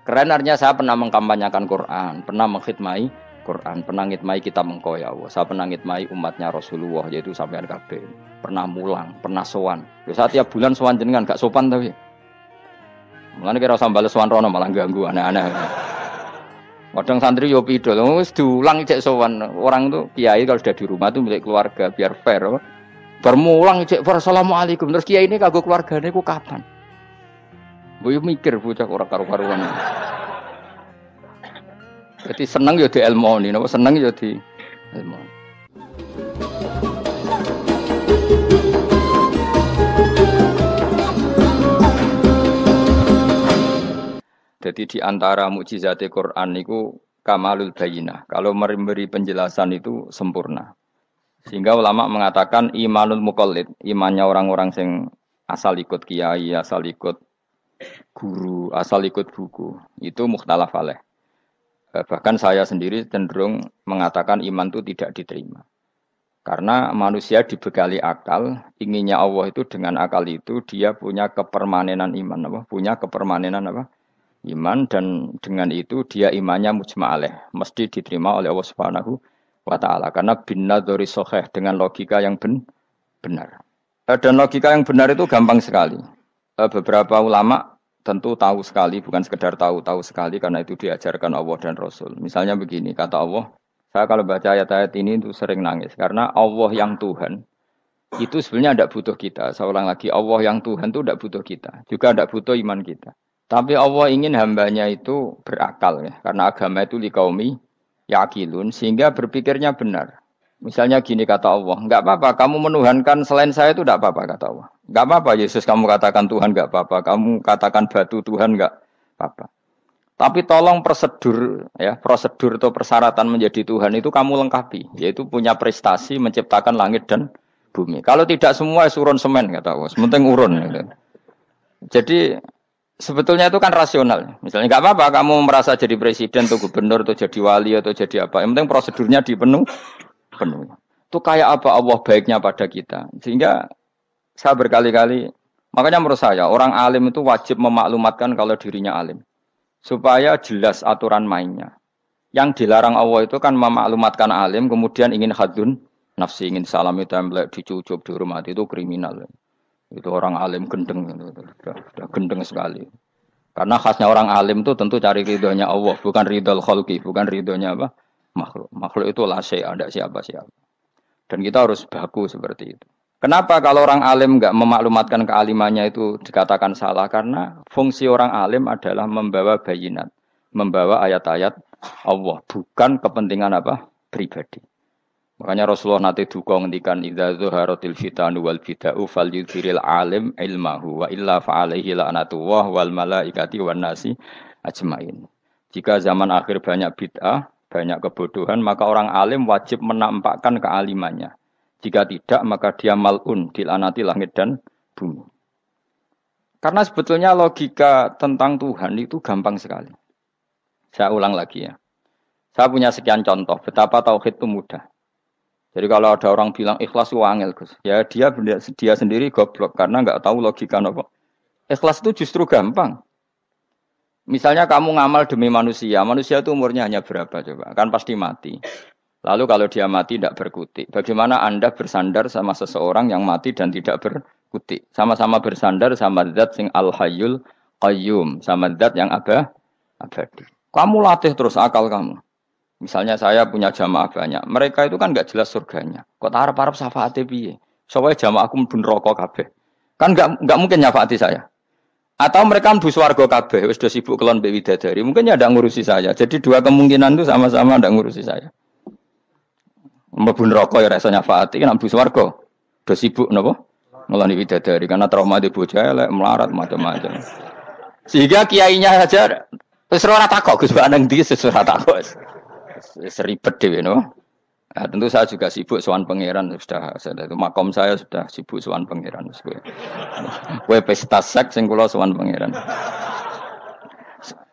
Keren artinya saya pernah mengkampanyekan Quran, pernah mengkhidmati Quran, pernah ngitmai kitab engkau ya Allah. Saya pernah ngitmai umatnya Rasulullah yaitu sampean kabeh. Pernah mulang, pernah sowan. Ya saat tiap bulan sowan jenengan gak sopan tapi. Mulane kira usah bales sowan rono malah ganggu aneh-aneh. Kadang santri yo pidol, wis diulang cek sowan. Orang tuh kiai kalau sudah di rumah tuh milik keluarga biar fair. Bermulang cek assalamualaikum terus kiai ini kagok keluargane ku kapan? Boyo mikir bocah ora karo-karuan. Jadi seneng ya di ilmoni, napa seneng ya di ilmoni. Jadi di antara mukjizat Quran niku kamalul bayinah. Kalau memberi penjelasan itu sempurna. Sehingga ulama mengatakan imanul muqallid, imannya orang-orang yang asal ikut kiai, asal ikut guru, asal ikut buku, itu mukhtalaf alaih. Bahkan saya sendiri cenderung mengatakan iman itu tidak diterima. Karena manusia dibekali akal, inginnya Allah itu dengan akal itu dia punya kepermanenan iman, apa? Punya kepermanenan apa? Iman, dan dengan itu dia imannya mujma' alaih, mesti diterima oleh Allah Subhanahu wa ta'ala. Karena binnadzari shahih, dengan logika yang benar. Dan logika yang benar itu gampang sekali. Beberapa ulama tentu tahu sekali, bukan sekedar tahu sekali karena itu diajarkan Allah dan Rasul. Misalnya begini, kata Allah, saya kalau baca ayat-ayat ini itu sering nangis. Karena Allah yang Tuhan, itu sebenarnya tidak butuh kita. Saya ulang lagi, Allah yang Tuhan itu tidak butuh kita. Juga tidak butuh iman kita. Tapi Allah ingin hambanya itu berakal. Ya. Karena agama itu liqaumi yaqilun, sehingga berpikirnya benar. Misalnya gini kata Allah, enggak apa-apa, kamu menuhankan selain saya itu enggak apa-apa kata Allah. Enggak apa-apa Yesus kamu katakan Tuhan enggak apa-apa, kamu katakan batu Tuhan enggak apa-apa. Tapi tolong prosedur atau persyaratan menjadi Tuhan itu kamu lengkapi, yaitu punya prestasi menciptakan langit dan bumi. Kalau tidak semua surun semen kata Allah, sementing urun gitu. Jadi sebetulnya itu kan rasional. Misalnya enggak apa-apa kamu merasa jadi presiden atau gubernur atau jadi wali atau jadi apa, yang penting prosedurnya dipenuhi. Itu kayak apa Allah baiknya pada kita. Sehingga saya berkali-kali, makanya menurut saya orang alim itu wajib memaklumatkan kalau dirinya alim. Supaya jelas aturan mainnya. Yang dilarang Allah itu kan memaklumatkan alim, kemudian ingin hadun nafsi, ingin salami template, dicucuk, dihormati, itu kriminal. Itu orang alim gendeng, sudah gendeng sekali. Karena khasnya orang alim itu tentu cari ridhonya Allah, bukan ridhol khalqi, bukan ridhonya apa? Makhluk. Makhluk itu la syai', ada siapa-siapa. Dan kita harus baku seperti itu. Kenapa kalau orang alim enggak memaklumatkan kealimannya itu dikatakan salah? Karena fungsi orang alim adalah membawa bayinat, membawa ayat-ayat Allah, bukan kepentingan apa? Pribadi. Makanya Rasulullah nanti duka ngendikan idza zuharatil fitanu wal bid'u falyudhiril alim ilmahu wa illa fa'alaihi la'natullah wal malaikati wan nasi ajmain. Jika zaman akhir banyak bid'ah, banyak kebodohan, maka orang alim wajib menampakkan kealimannya. Jika tidak, maka dia mal'un, dilaknati langit dan bumi. Karena sebetulnya logika tentang Tuhan itu gampang sekali. Saya ulang lagi ya. Saya punya sekian contoh betapa tauhid itu mudah. Jadi kalau ada orang bilang ikhlas itu angel, Gus. Ya dia sendiri goblok karena enggak tahu logika apa. Ikhlas itu justru gampang. Misalnya kamu ngamal demi manusia itu umurnya hanya berapa coba? Kan pasti mati. Lalu kalau dia mati tidak berkutik. Bagaimana Anda bersandar sama seseorang yang mati dan tidak berkutik? Sama-sama bersandar sama zat sing al-hayyul qayyum, sama zat yang abadi. Kamu latih terus akal kamu. Misalnya saya punya jamaah banyak. Mereka itu kan enggak jelas surganya. Kok harap-harap syafaate piye? Soale jamaahku mlebu neraka kabeh. Kan enggak mungkin nyafaati saya. Atau mereka mlebu swarga kabeh, wis do sibuk kelon mbek widadari. Mungkin ya ndak ngurusi saya. Jadi dua kemungkinan itu sama-sama ndak ngurusi saya. Mlebu neraka ya ora iso nyafaati, nek mlebu swarga do sibuk napa? Ngeloni widadari karena trauma di bocah elek, melarat macam-macam. Sehingga kiainya saja wis ora takok Gus Pak nang ndi wis ora takok. Wis ribet dhewe no. Nah, tentu saya juga sibuk sowan pangeran sudah itu makom saya sudah sibuk sowan pangeran. Kowe pesta seks sing kula sowan pangeran.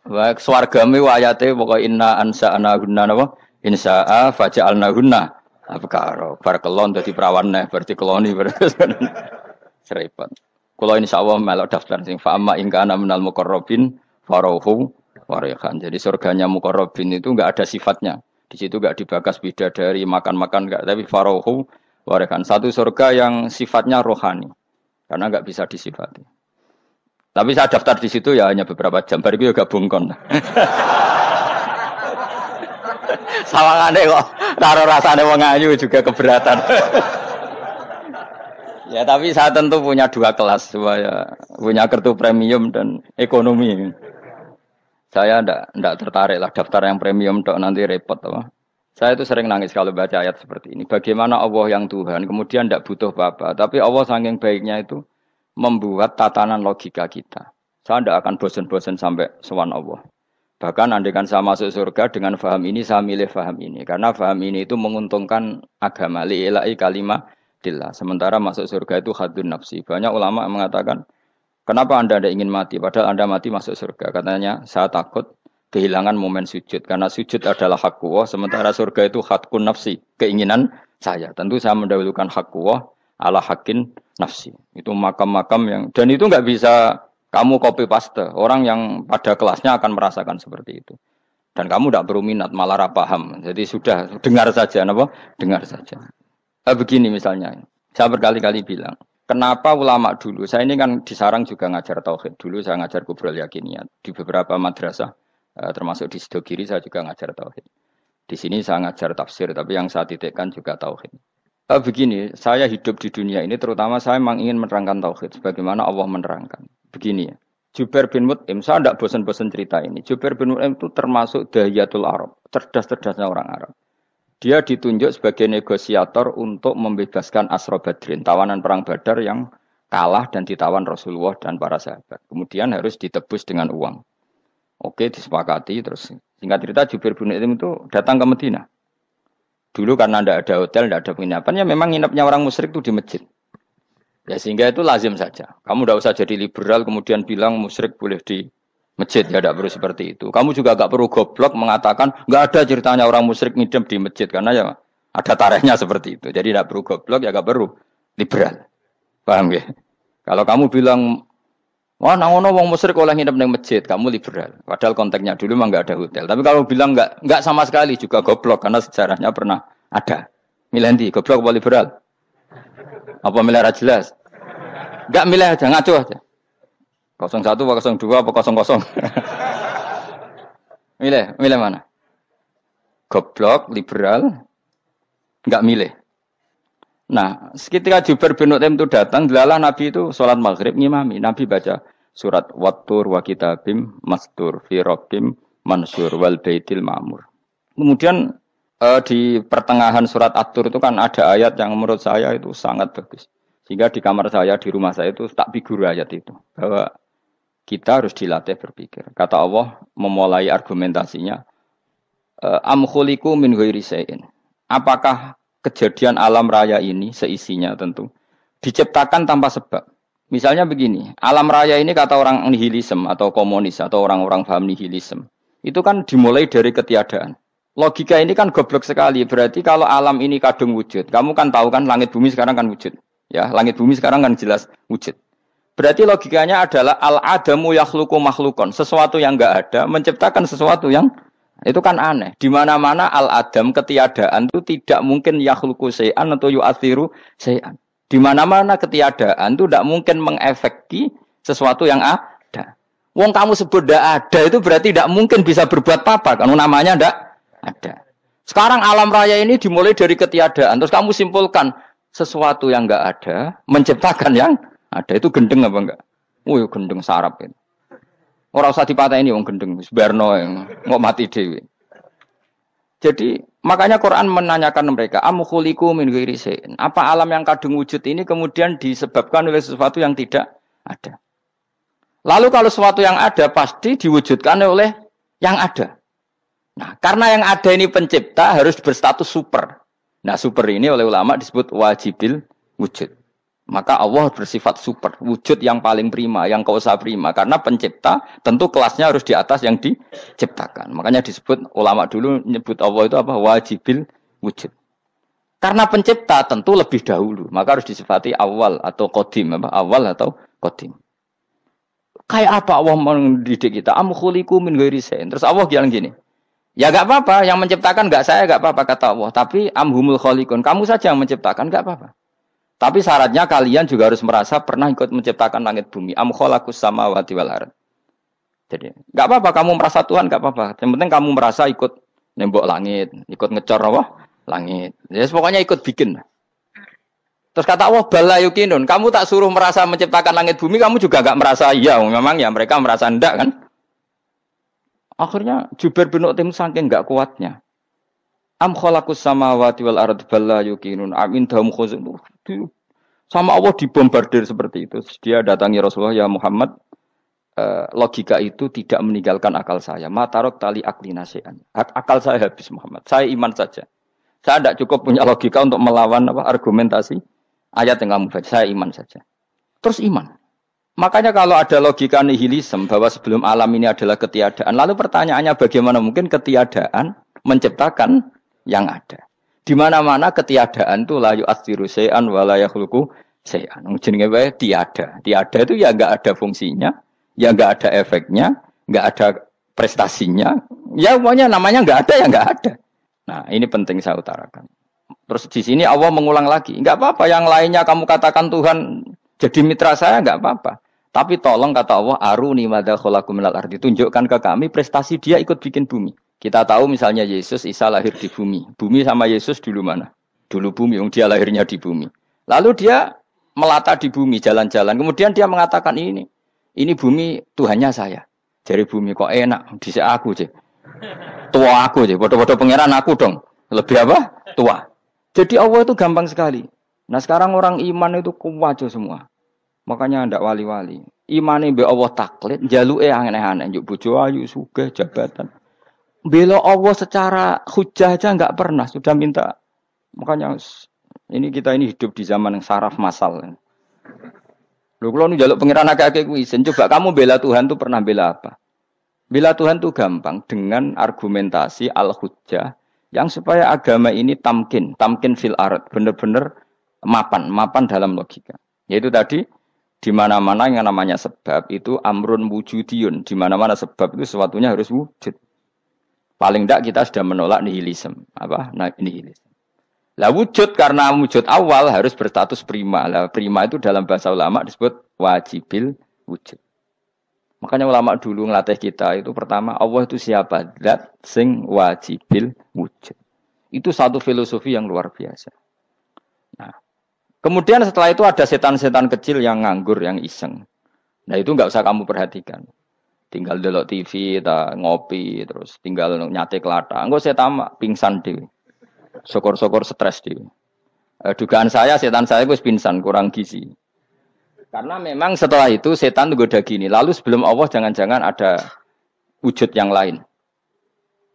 Wa swargame ayate pokoke inna ansa'na gunna napa? Insya'a faja'alna gunna. Apakah bar kelon dadi perawan neh berarti keloni serepet. Kula insyaallah melok daftar sing fa amma in kana minal muqarrabin farauhu Warehan. Jadi surganya muqarrabin itu enggak ada sifatnya. Di situ enggak dibakas bidadari, makan-makan enggak, tapi farohu warehan. Satu surga yang sifatnya rohani. Karena enggak bisa disifati. Tapi saya daftar di situ ya hanya beberapa jam. Baru itu ya gabung kon. Sawangane kok taruh rasane wong ayu juga keberatan. Ya tapi saya tentu punya dua kelas, supaya punya kartu premium dan ekonomi. Saya ndak tertarik lah daftar yang premium dok nanti repot apa. Saya itu sering nangis kalau baca ayat seperti ini. Bagaimana Allah yang Tuhan kemudian ndak butuh apa-apa, tapi Allah saking baiknya itu membuat tatanan logika kita. Saya ndak akan bosan-bosan sampai sowan Allah. Bahkan andaikan saya masuk surga dengan faham ini, saya milih faham ini. Karena faham ini itu menguntungkan agama. Li'ilai kalimah dillah. Sementara masuk surga itu hadun nafsi. Banyak ulama mengatakan, kenapa Anda tidak ingin mati? Padahal Anda mati masuk surga. Katanya, saya takut kehilangan momen sujud. Karena sujud adalah hak Allah. Sementara surga itu hakun nafsi. Keinginan saya. Tentu saya mendahulukan hak Allah ala hakin nafsi. Itu makam-makam yang... Dan itu nggak bisa kamu copy paste. Orang yang pada kelasnya akan merasakan seperti itu. Dan kamu tidak perlu minat, malah paham. Jadi sudah, dengar saja. Apa? Dengar saja. Begini misalnya, saya berkali-kali bilang, kenapa ulama dulu, saya ini kan di Sarang juga ngajar tauhid, dulu saya ngajar kubrul yakiniyat, di beberapa madrasah, termasuk di Sidogiri saya juga ngajar tauhid. Di sini saya ngajar tafsir, tapi yang saya titikkan juga tauhid. Begini, saya hidup di dunia ini, terutama saya memang ingin menerangkan tauhid, sebagaimana Allah menerangkan. Begini ya, Jubair bin Mut'im, saya tidak bosan-bosan cerita ini, Jubair bin Mut'im itu termasuk dahiyatul Arab, cerdas-cerdasnya orang Arab. Dia ditunjuk sebagai negosiator untuk membebaskan Asra Badrin, tawanan perang Badar yang kalah dan ditawan Rasulullah dan para sahabat. Kemudian harus ditebus dengan uang. Oke, disepakati. Terus singkat cerita Jubair bin Mut'im itu datang ke Madinah. Dulu karena tidak ada hotel, tidak ada penginapan, ya memang nginapnya orang musyrik itu di masjid. Ya sehingga itu lazim saja. Kamu tidak usah jadi liberal kemudian bilang musyrik boleh di masjid, ya tidak perlu seperti itu. Kamu juga gak perlu goblok mengatakan nggak ada ceritanya orang musyrik ngidam di masjid karena ya ada tarikhnya seperti itu. Jadi tidak perlu goblok, ya gak perlu liberal. Paham ya? Kalau kamu bilang wah nangono wong musyrik oleh ngidam di masjid, kamu liberal. Padahal konteksnya dulu memang nggak ada hotel. Tapi kalau bilang nggak sama sekali juga goblok karena sejarahnya pernah ada. Milih goblok apa liberal? Apa milih jelas? Nggak milih aja, ngaco aja. 01 apa 02 apa 00. Milih mana? Goblok, liberal, enggak milih. Nah, ketika Jubair bin Mut'im itu datang, delalah Nabi itu sholat maghrib ngimami. Nabi baca surat Wattur wa kitabim mastur fi rabbim mansur wal baitil ma'mur. Kemudian di pertengahan surat At-Tur itu kan ada ayat yang menurut saya itu sangat bagus. Sehingga di kamar saya, di rumah saya itu tak figur ayat itu. Bahwa kita harus dilatih berpikir. Kata Allah memulai argumentasinya, am khuliqu min ghairi syai'in. Apakah kejadian alam raya ini seisinya tentu diciptakan tanpa sebab? Misalnya begini, alam raya ini kata orang nihilisme atau komunis atau orang-orang paham nihilisme, itu kan dimulai dari ketiadaan. Logika ini kan goblok sekali. Berarti kalau alam ini kadung wujud, kamu kan tahu kan langit bumi sekarang kan wujud. Ya, langit bumi sekarang kan jelas wujud. Berarti logikanya adalah al-adamu yakhluqu makhlukon. Sesuatu yang enggak ada menciptakan sesuatu yang itu kan aneh. Di mana-mana al-adam ketiadaan itu tidak mungkin yakhluqu syai'an atau yu'athiru syai'an. Di mana-mana ketiadaan itu tidak mungkin mengefeki sesuatu yang ada. Wong kamu sebut tidak ada itu berarti tidak mungkin bisa berbuat apa kalau namanya tidak ada. Sekarang alam raya ini dimulai dari ketiadaan. Terus kamu simpulkan sesuatu yang enggak ada menciptakan yang ada. Itu gendeng apa enggak? Wih, gendeng sarap itu. Ora usah dipataini wong gendeng, sebarno ngok mati dhewe. Jadi, makanya Quran menanyakan mereka, am khuliqu min ghairi syai'in. Apa alam yang kadung wujud ini kemudian disebabkan oleh sesuatu yang tidak ada? Lalu kalau sesuatu yang ada pasti diwujudkan oleh yang ada. Nah, karena yang ada ini pencipta harus berstatus super. Nah, super ini oleh ulama disebut wajibil wujud. Maka Allah bersifat super, wujud yang paling prima, yang kausa prima. Karena pencipta tentu kelasnya harus di atas yang diciptakan. Makanya disebut ulama dulu nyebut Allah itu apa? Wajibil wujud. Karena pencipta tentu lebih dahulu, maka harus disifati awal atau qadim, apa? Awal atau qadim. Kayak apa Allah mendidik kita? Am khuliqu min ghairi syai'in. Terus Allah bilang gini. Ya enggak apa-apa, yang menciptakan enggak saya, enggak apa-apa kata Allah. Tapi amhumul khaliqun, kamu saja yang menciptakan, enggak apa-apa. Tapi syaratnya kalian juga harus merasa pernah ikut menciptakan langit bumi. Am khalaqus samawati wal ardh. Jadi, enggak apa-apa kamu merasa Tuhan, enggak apa-apa. Yang penting kamu merasa ikut nembok langit, ikut ngecor apa? Langit. Ya pokoknya ikut bikin. Terus kata Allah, bala yukinun, kamu tak suruh merasa menciptakan langit bumi, kamu juga enggak merasa iya, memang ya mereka merasa enggak kan? Akhirnya Jubair bin Mut'im saking enggak kuatnya. Am khalaqus samawati wal ardh bala yukinun am indahum khuzun. Sama Allah dibombardir seperti itu. Dia datangi Rasulullah, ya Muhammad, logika itu tidak meninggalkan akal saya. Matarok tali akli nasian. Akal saya habis Muhammad. Saya iman saja. Saya tidak cukup punya logika untuk melawan argumentasi ayat yang kamu baca. Saya iman saja. Terus iman. Makanya kalau ada logika nihilisme bahwa sebelum alam ini adalah ketiadaan. Lalu pertanyaannya bagaimana mungkin ketiadaan menciptakan yang ada. Di mana-mana ketiadaan itu la yu'atsiru syai'an wa la yakhluqu syai'an. Jenenge wae tiada. Tiada itu ya enggak ada fungsinya, ya enggak ada efeknya, enggak ada prestasinya. Ya pokoknya namanya enggak ada ya enggak ada. Nah, ini penting saya utarakan. Terus di sini Allah mengulang lagi, enggak apa-apa yang lainnya kamu katakan Tuhan jadi mitra saya enggak apa-apa. Tapi tolong kata Allah, aruni madza khalaqu minal ardi, tunjukkan ke kami prestasi dia ikut bikin bumi. Kita tahu misalnya Yesus, Isa lahir di bumi. Bumi sama Yesus dulu mana? Dulu bumi, dia lahirnya di bumi. Lalu dia melata di bumi, jalan-jalan. Kemudian dia mengatakan ini bumi Tuhannya saya. Dari bumi kok enak, dhisik aku je. Tua aku je, bodoh-bodoh pangeran aku dong. Lebih apa? Tua. Jadi Allah itu gampang sekali. Nah sekarang orang iman itu kuat semua. Makanya ndak wali-wali. Imane mbek Allah taklid, njaluke aneh-aneh, njuk bojo ayu, sugih, jabatan. Bela Allah secara hujah aja enggak pernah, sudah minta. Makanya kita ini hidup di zaman yang saraf massal. Lho kula nu njaluk pangeran akeh-akeh kuwi, coba kamu bela Tuhan tuh pernah bela apa? Bela Tuhan tuh gampang dengan argumentasi al-hujjah yang supaya agama ini tamkin fil ard, benar-benar mapan dalam logika. Yaitu tadi di mana-mana yang namanya sebab itu amrun wujudiyun, di mana-mana sebab itu sesuatunya harus wujud. Paling tidak kita sudah menolak nihilisme. Apa? Nah, nihilisme. Lah wujud karena wujud awal harus berstatus prima. Lah prima itu dalam bahasa ulama disebut wajibil wujud. Makanya ulama dulu ngelatih kita itu pertama Allah itu siapa? Zat sing wajibil wujud. Itu satu filosofi yang luar biasa. Nah, kemudian setelah itu ada setan-setan kecil yang nganggur, yang iseng. Nah itu enggak usah kamu perhatikan. Tinggal delok TV, ngopi, terus tinggal nyate kelata. Engko setan pingsan dhewe. Syukur-syukur stres dhewe. Dugaan saya setan saya wis pingsan, kurang gizi. Karena memang setelah itu setan goda gini. Lalu sebelum Allah jangan-jangan ada wujud yang lain.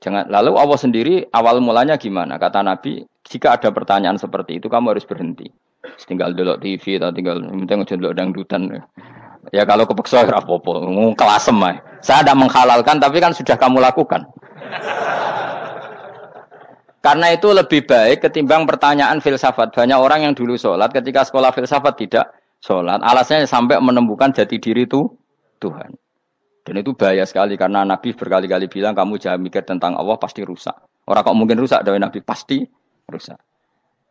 Lalu Allah sendiri awal mulanya gimana? Kata Nabi, jika ada pertanyaan seperti itu kamu harus berhenti. Tinggal delok TV atau tinggal penting aja delok dangdutan. Ya kalau kepeksa ora apa-apa, kelasem ae. Saya tidak menghalalkan tapi kan sudah kamu lakukan. Karena itu lebih baik ketimbang pertanyaan filsafat. Banyak orang yang dulu sholat ketika sekolah filsafat tidak sholat. Alasannya sampai menemukan jati diri itu Tuhan. Dan itu bahaya sekali karena Nabi berkali-kali bilang kamu jangan mikir tentang Allah pasti rusak. Orang kok mungkin rusak dari Nabi pasti rusak.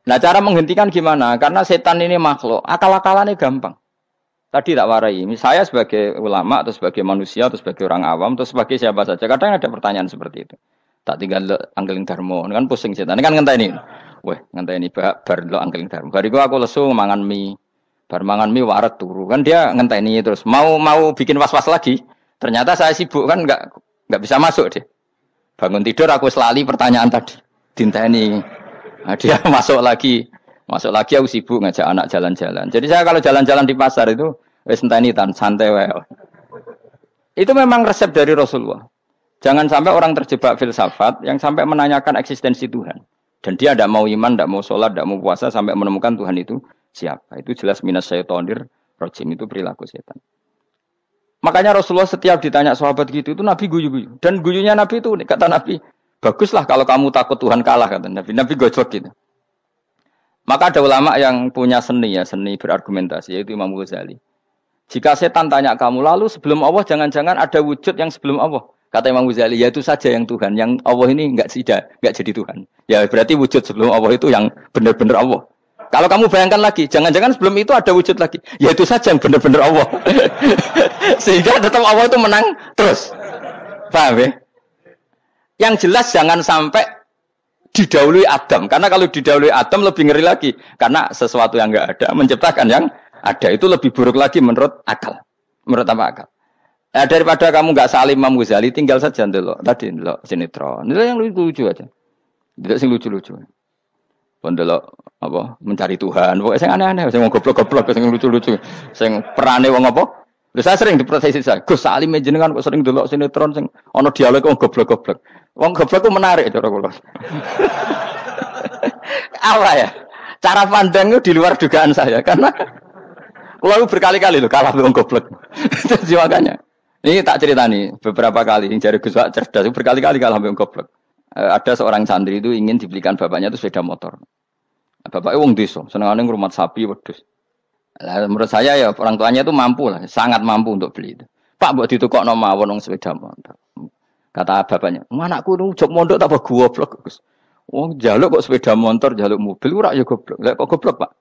Nah cara menghentikan gimana? Karena setan ini makhluk, akal-akalannya gampang. Tadi tak warai, saya sebagai ulama atau sebagai manusia atau sebagai orang awam atau sebagai siapa saja, kadang ada pertanyaan seperti itu. Tak tinggal anggeling darmo, kan pusing setan, ini kan ngenteni. Weh, ngenteni bar lo anggeling darmo. Bariku aku lesu mangan mie, bar mangan mie waret turu, kan dia ngenteni terus mau bikin was-was lagi. Ternyata saya sibuk kan nggak bisa masuk deh. Bangun tidur aku selali pertanyaan tadi, dinteni. Nah, dia masuk lagi aku sibuk ngajak anak jalan-jalan. Jadi saya kalau jalan-jalan di pasar itu wis enteni santai wae. Itu memang resep dari Rasulullah. Jangan sampai orang terjebak filsafat yang sampai menanyakan eksistensi Tuhan. Dan dia tidak mau iman, tidak mau sholat, tidak mau puasa sampai menemukan Tuhan itu siapa. Itu jelas minas syaitonir rajim, itu perilaku setan. Makanya Rasulullah setiap ditanya sahabat gitu itu Nabi guyu-guyu. Dan guyunya Nabi itu kata Nabi, baguslah kalau kamu takut Tuhan kalah kata Nabi. Nabi gojok gitu. Maka ada ulama yang punya seni berargumentasi yaitu Imam Ghazali. Jika setan tanya kamu, lalu sebelum Allah jangan-jangan ada wujud yang sebelum Allah. Kata Imam Ghazali, ya itu saja yang Tuhan. Yang Allah ini enggak jadi Tuhan. Ya berarti wujud sebelum Allah itu yang benar-benar Allah. Kalau kamu bayangkan lagi, jangan-jangan sebelum itu ada wujud lagi. Ya itu saja yang benar-benar Allah. Sehingga tetap Allah itu menang terus. Paham ya? Yang jelas jangan sampai didahului Adam. Karena kalau didahului Adam lebih ngeri lagi. Karena sesuatu yang enggak ada menciptakan yang ada. Itu lebih buruk lagi menurut akal. Menurut apa akal? Nah, daripada kamu nggak salim Imam Ghazali, tinggal saja ndelok. Tadi ndelok sinetron. Itu yang lucu aja. Tidak sing lucu-lucu. Ndelok apa? Mencari Tuhan. Pokoknya sing aneh-aneh, sing goblok-goblok, sing lucu-lucu, sing perane wong apa? Lha saya sering diprotes saya. Gus Salim jenengan kok sering ndelok sinetron sing ana dialog wong goblok-goblok. Wong goblok ku menarik cara kula. Apa ya? Cara pandang itu di luar dugaan saya karena kula berkali-kali lho kalah wong goblok. Jadi makanya ini tak cerita nih beberapa kali yang jari Gus Wak cerdas berkali-kali kalah wong goblok. Ada seorang santri itu ingin dibelikan bapaknya itu sepeda motor. Bapaknya wong desa, senengane ngrumat sapi wedhus. Lah menurut saya ya orang tuanya itu mampu lah, sangat mampu untuk beli itu. Pak mbok ditukokno mawon wong sepeda motor. Kata bapaknya, "Anakku nu jog mondok tak goblok, Gus." Wong njaluk kok sepeda motor, njaluk mobil ora ya goblok. Lah kok goblok, Pak?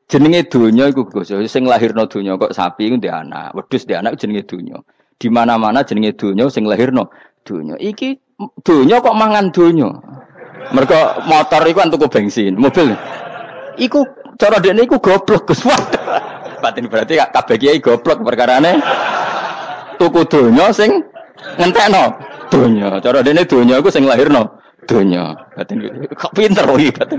Jenenge donya iku Gus, sing lahirno donya kok sapi iku ndek anak, wedhus ndek anak jenenge donya. Di mana-mana jenenge donya sing lahirno donya. Iki donya kok mangan donya. Mergo motor iku kan tuku bensin, mobil. Iku cara dekne iku goblok Gus. Batin berarti kabeh kiai goblok perkarane tuku donya sing ngentekno donya. Cara dekne donya iku sing lahirno donya. Batin kok pinter iki batin.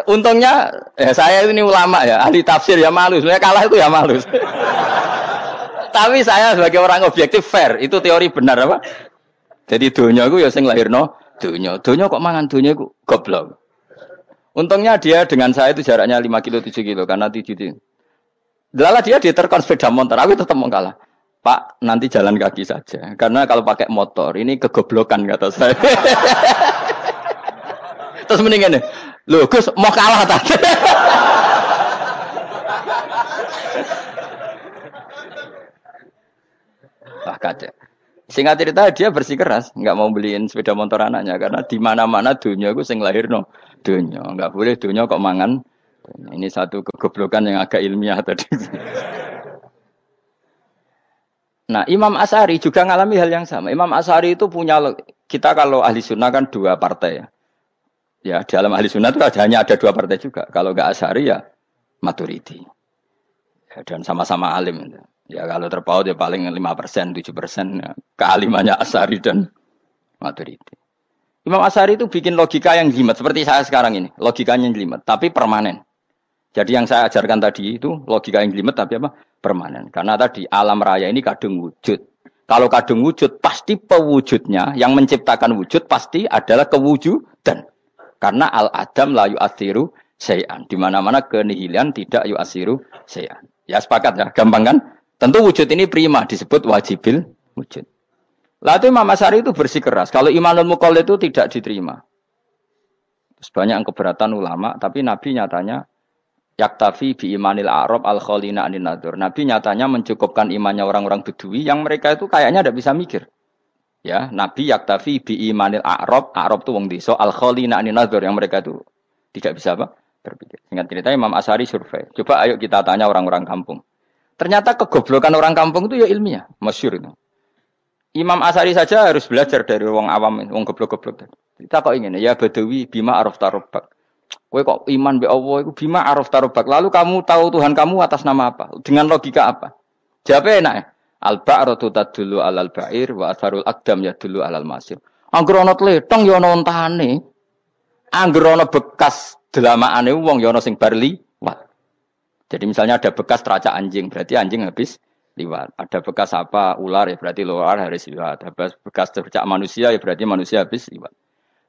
Untungnya saya ini ulama ya, ahli tafsir ya malu. Sebenarnya kalah itu ya malu. Tapi saya sebagai orang objektif fair, itu teori benar apa? Jadi donya itu ya sing lahirno donya. Donya kok mangan donya itu goblok. Untungnya dia dengan saya itu jaraknya 5 kilo 7 kilo karena 7 kilo. Lala dia diterkon sepeda motor, aku tetap mau kalah. Pak, nanti jalan kaki saja. Karena kalau pakai motor ini kegoblokan kata saya. Terus mendingan nih. Loh Gus mau kalah tadi. Wah kacau. Singkat cerita dia bersikeras nggak mau beliin sepeda motor anaknya karena di mana-mana dunia gue sing lahirno dunia nggak boleh dunia kok mangan. Ini satu kegoblokan yang agak ilmiah tadi. Nah Imam Asy'ari juga ngalami hal yang sama. Imam Asy'ari itu punya kita kalau ahli sunnah kan 2 partai ya. Ya, dalam ahli sunnah itu hanya ada 2 partai juga. Kalau enggak Asy'ari ya Maturidi. Ya, dan sama-sama alim. Ya kalau terpaut ya paling 5%, 7% ya. Kealimannya Asy'ari dan Maturidi. Imam Asy'ari itu bikin logika yang jelimet. Seperti saya sekarang ini. Logikanya jelimet, tapi permanen. Jadi yang saya ajarkan tadi itu logika yang jelimet tapi apa? Permanen. Karena tadi alam raya ini kadung wujud. Kalau kadung wujud, pasti pewujudnya. Yang menciptakan wujud pasti adalah kewujudan. Karena al-adam la yu'athiru syai'an. Di mana-mana kenihilan tidak yu'athiru syai'an. Ya sepakat ya, gampang kan? Tentu wujud ini prima disebut wajibil wujud. Lalu Imam Asy'ari itu bersikeras. Kalau imanul muqallid itu tidak diterima. Terus banyak yang keberatan ulama, tapi Nabi nyatanya yaktafi bi imanil a'rab al-khalina anin nadur. Nabi nyatanya mencukupkan imannya orang-orang Bedui yang mereka itu kayaknya tidak bisa mikir. Ya, Nabi yaktafi bi imanil a'rab itu wong desa al-khalina anin nadur yang mereka itu tidak bisa apa? Berpikir. Singkat cerita Imam Asy'ari survei. Coba ayo kita tanya orang-orang kampung. Ternyata kegoblokan orang kampung itu ya ilmiah, masyhur itu. Imam Asy'ari saja harus belajar dari wong awam, wong goblok-goblok tadi. Kita kok ingin ya Badawi bima arafta rabbak. Kowe kok iman be Allah iku bima arafta rabbak. Lalu kamu tahu Tuhan kamu atas nama apa? Dengan logika apa? Jawabnya enak ya. Al-ba'ratu tadullu 'alal ba'ir wa atharul aqdam yadullu 'alal masir. Angger ana tletong ya ana ontane. Angger ana bekas delamane wong ya ana sing bar liwat. Jadi misalnya ada bekas teracak anjing, berarti anjing habis liwat. Ada bekas apa ular ya berarti ular harus liwat. Ada bekas teracak manusia ya berarti manusia habis liwat.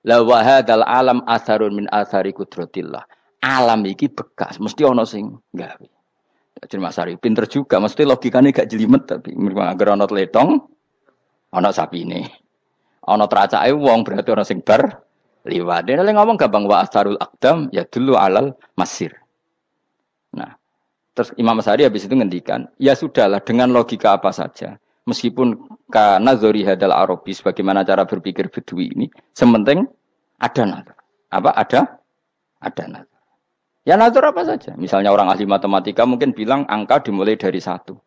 La wa hadzal alam atharun min athari qudratillah. Alam iki bekas, mesti ana sing gawe. Jadi Mas Ari pinter juga, mesti logikanya gak jelimet tapi agar ana tletong, ana sapine. Ana tracake wong berarti ana sing bar liwat. Dene ngomong gampang wa astarul aqdam ya dulu alal masir. Nah, Terus Imam Asy'ari habis itu ngendikan, ya sudahlah dengan logika apa saja. Meskipun karena zori hadal Arabi bagaimana cara berpikir Bedui ini, sementing ada nazar. Apa ada nazar. Ya nazar apa saja. Misalnya orang ahli matematika mungkin bilang angka dimulai dari 1. 0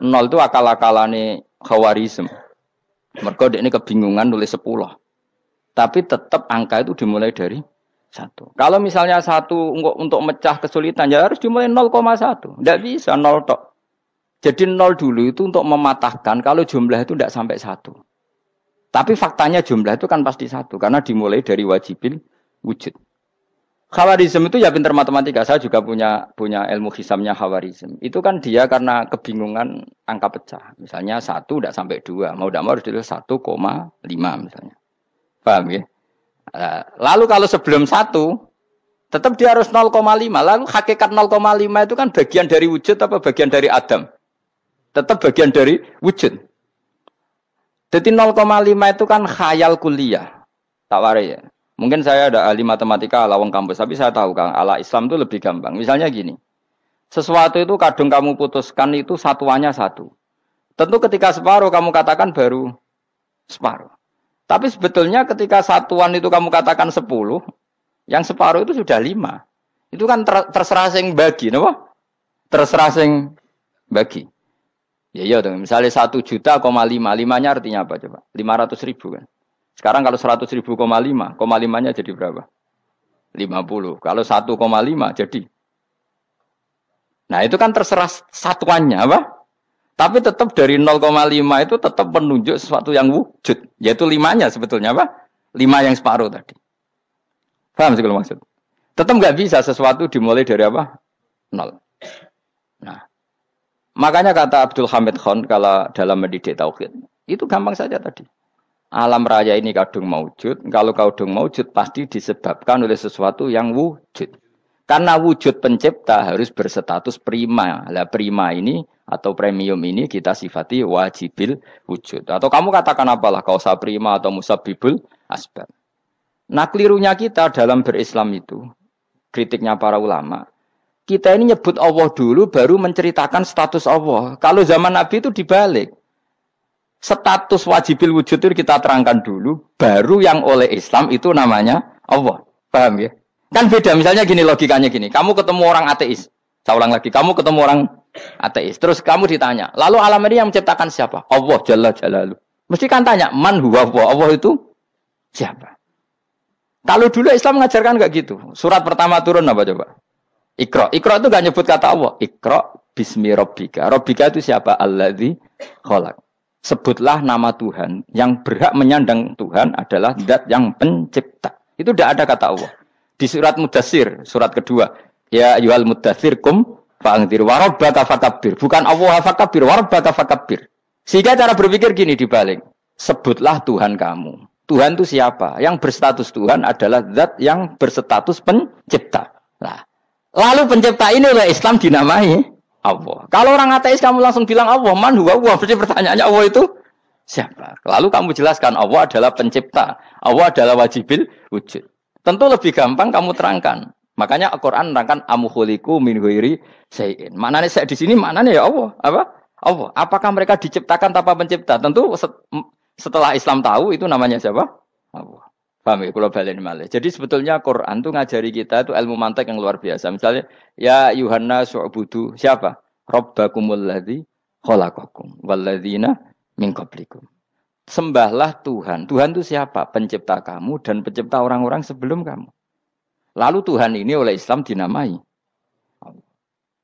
itu akal-akalane Khawarizm. Mergo ini kebingungan nulis 10. Tapi tetap angka itu dimulai dari 1. Kalau misalnya 1 untuk mecah kesulitan ya harus dimulai 0,1. Tidak bisa 0 tok. Jadi 0 dulu itu untuk mematahkan kalau jumlah itu tidak sampai 1. Tapi faktanya jumlah itu kan pasti 1 karena dimulai dari wajibil wujud. Khawarizm itu ya pintar matematika. Saya juga punya ilmu hisamnya Khawarizm. Itu kan dia karena kebingungan angka pecah. Misalnya 1 tidak sampai 2. Mau tidak mau harus ditulis 1,5 misalnya. Paham ya? Lalu kalau sebelum 1 tetap dia harus 0,5. Lalu hakikat 0,5 itu kan bagian dari wujud apa bagian dari Adam? Tetap bagian dari wujud. Jadi 0,5 itu kan khayal kuliah. Tak warai ya. Mungkin saya ada ahli matematika ala wong kampus, tapi saya tahu Kang, ala Islam itu lebih gampang. Misalnya gini. Sesuatu itu kadang kamu putuskan itu satuannya 1. Tentu ketika separuh kamu katakan baru separuh. Tapi sebetulnya ketika satuan itu kamu katakan 10, yang separuh itu sudah 5. Itu kan terserah sing bagi, napa? Terserah sing bagi. Ya iya dong, misalnya 1 juta, 5-nya artinya apa coba? 500.000 kan. Sekarang kalau 100.000, 5-nya jadi berapa? 50. Kalau 1,5 jadi. Nah itu kan terserah satuannya apa? Tapi tetap dari 0,5 itu tetap menunjuk sesuatu yang wujud. Yaitu 5-nya sebetulnya apa? 5 yang separuh tadi. Paham sih kalau maksud? Tetap nggak bisa sesuatu dimulai dari apa? 0. Nah. Makanya kata Abdul Hamid Khan kalau dalam mendidik tauhid, itu gampang saja tadi. Alam raya ini kadung maujud, kalau kadung maujud pasti disebabkan oleh sesuatu yang wujud. Karena wujud pencipta harus berstatus prima. Lah prima ini atau premium ini kita sifati wajibil wujud. Atau kamu katakan apalah kausa prima atau musabbibul asbab. Nah kelirunya kita dalam berislam itu, kritiknya para ulama, kita ini nyebut Allah dulu baru menceritakan status Allah. Kalau zaman Nabi itu dibalik. Status wajibil wujud itu kita terangkan dulu, baru yang oleh Islam itu namanya Allah. Paham ya? Kan beda, misalnya gini logikanya gini. Kamu ketemu orang ateis. Saya ulang lagi, kamu ketemu orang ateis. Terus kamu ditanya, lalu alam ini yang menciptakan siapa? Allah Jalla Jalaluh. Mesti kan tanya, man huwa Allah? Allah itu siapa? Kalau dulu Islam mengajarkan enggak gitu. Surat pertama turun apa coba? Iqra. Iqra itu enggak nyebut kata Allah. Iqra bismi rabbika. Rabbika itu siapa? Alladzi khalaq. Sebutlah nama Tuhan. Yang berhak menyandang Tuhan adalah zat yang pencipta. Itu tidak ada kata Allah. Di surat Mudatsir, surat kedua. Ya ayyuhal mudatsir kum fa'anzir wa rabbaka fakabbir. Bukan Allah fakabbir, wa rabbaka fakabbir. Sehingga cara berpikir gini dibalik. Sebutlah Tuhan kamu. Tuhan itu siapa? Yang berstatus Tuhan adalah zat yang berstatus pencipta. Nah, lalu pencipta ini oleh Islam dinamai Allah. Kalau orang ateis kamu langsung bilang Allah, man huwa Allah. Berarti pertanyaannya Allah itu siapa? Lalu kamu jelaskan Allah adalah pencipta. Allah adalah wajibil wujud. Tentu lebih gampang kamu terangkan. Makanya Al-Quran menerangkan amuhuliku min huiri sayin. Maknanya saya di sini maknanya ya Allah. Apa? Allah. Apakah mereka diciptakan tanpa pencipta? Tentu setelah Islam tahu itu namanya siapa? Allah. Paham ya? Kalau balen malih. Jadi sebetulnya Quran itu ngajari kita itu ilmu mantek yang luar biasa. Misalnya, ya Yuhanna su'budu siapa? Rabbakumul ladzi khalaqakum walladzina min qablikum. Sembahlah Tuhan. Tuhan itu siapa? Pencipta kamu dan pencipta orang-orang sebelum kamu. Lalu Tuhan ini oleh Islam dinamai.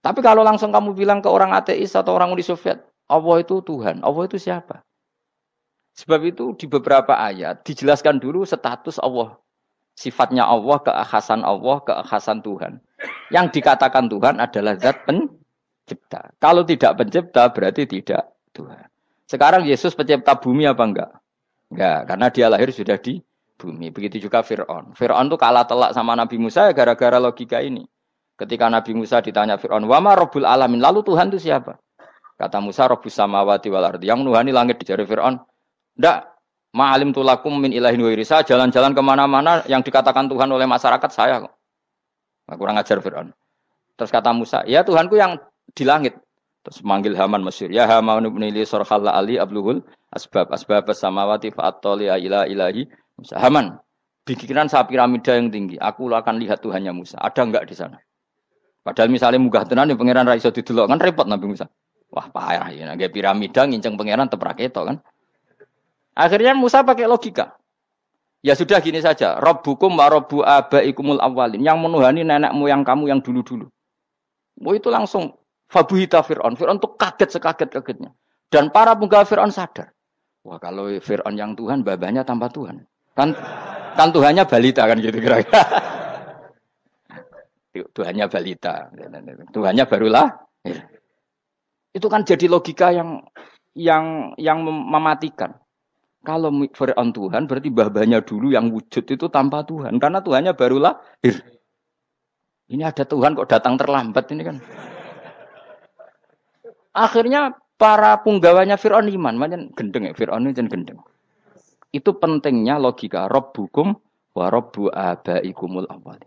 Tapi kalau langsung kamu bilang ke orang ateis atau orang Uni Soviet, Allah itu Tuhan. Allah itu siapa? Sebab itu di beberapa ayat dijelaskan dulu status Allah. Sifatnya Allah, keakhasan Tuhan. Yang dikatakan Tuhan adalah zat pencipta. Kalau tidak pencipta berarti tidak Tuhan. Sekarang Yesus pencipta bumi apa enggak? Enggak, karena dia lahir sudah di bumi. Begitu juga Fir'aun. Fir'aun itu kalah telak sama Nabi Musa gara-gara logika ini. Ketika Nabi Musa ditanya Fir'aun, "Wa ma Rabbul Alamin?" Lalu Tuhan itu siapa? Kata Musa, Rabbus samawati wal ardi. Yang nuhani langit, dijari Fir'aun. Ndak, ma'alim tulakum min ilahin wa irisa, jalan-jalan kemana-mana yang dikatakan Tuhan oleh masyarakat saya kok. Nah, kurang ajar Fir'aun. Terus kata Musa, ya Tuhanku yang di langit. Terus manggil Haman Mesir, ya Haman ibn li sarhal ali abluhul asbab samawati fa'attali ila ilahi Musa. Haman, bikinan saya piramida yang tinggi. Aku akan lihat Tuhannya Musa. Ada enggak di sana? Padahal misalnya munggah tenan yang pangeran ra iso didelok kan repot Nabi Musa. Wah, payah ya nggih piramida nginceng pangeran teprak ketok kan. Akhirnya Musa pakai logika. Ya sudah gini saja, Rabbukum wa rabbu abaikumul awwalin, yang menuhani nenek moyang kamu yang dulu-dulu. Oh itu langsung fabuhita Fir'aun. Fir'aun tuh kaget sekaget-kagetnya. Dan para penggawa Fir'aun sadar. Wah, kalau Fir'aun yang Tuhan, babanya tanpa Tuhan. Kan Tuhannya balita kan gitu kira-kira. Tuhannya balita, Tuhannya barulah. Itu kan jadi logika yang mematikan. Kalau Fir'aun Tuhan berarti babanya dulu yang wujud itu tanpa Tuhan, karena Tuhannya barulah. Ini ada Tuhan kok datang terlambat ini kan. Akhirnya para punggawanya Fir'aun iman, macam gendeng ya Fir'aun itu gendeng. Itu pentingnya logika Rabbukum wa rabbu abaikumul awwalin.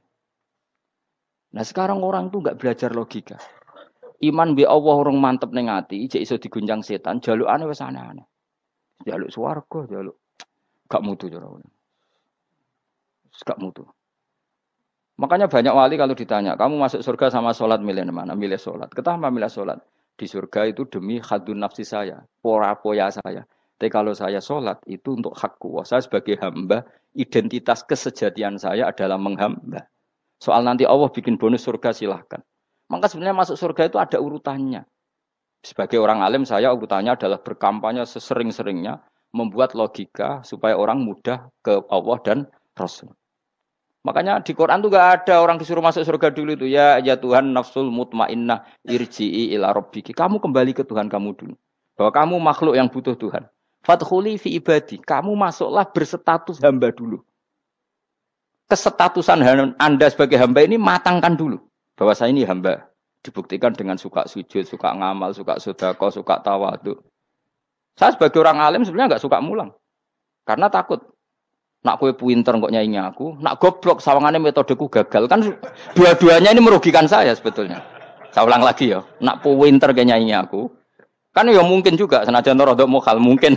Nah sekarang orang tuh nggak belajar logika. Iman bi Allah orang mantep ning ati, jek iso diguncang setan, jalukane wis aneh-aneh. Jaluk swarga, jaluk gak mutu cara. Gak mutu. Makanya banyak wali kalau ditanya, kamu masuk surga sama sholat milih mana? Milih sholat. Kenapa milih sholat? Di surga itu demi khadun nafsi saya, poya saya. Tapi kalau saya sholat itu untuk hakku. Saya sebagai hamba, identitas kesejatian saya adalah menghamba. Soal nanti Allah bikin bonus surga silahkan. Maka sebenarnya masuk surga itu ada urutannya. Sebagai orang alim saya urutannya adalah berkampanye sesering-seringnya. Membuat logika supaya orang mudah ke Allah dan Rasul. Makanya di Quran tuh gak ada orang disuruh masuk surga dulu itu. Ya Tuhan nafsul mutmainnah irji'i ila rabbiki. Kamu kembali ke Tuhan kamu dulu. Bahwa kamu makhluk yang butuh Tuhan. Fadkhuli fi ibadi. Kamu masuklah berstatus hamba dulu. Kesestatusan Anda sebagai hamba ini matangkan dulu. Bahwa saya ini hamba. Dibuktikan dengan suka sujud, suka ngamal, suka sedekah, suka tawadhu. Saya sebagai orang alim sebenarnya enggak suka mulang. Karena takut. Nak kue pinter kok nyaingi aku, nak goblok sawangannya metodeku gagal. Kan dua-duanya ini merugikan saya sebetulnya. Saya ulang lagi ya. Nak pinter kayak nyaingi aku. Kan ya mungkin juga senajan rodok mokal mungkin.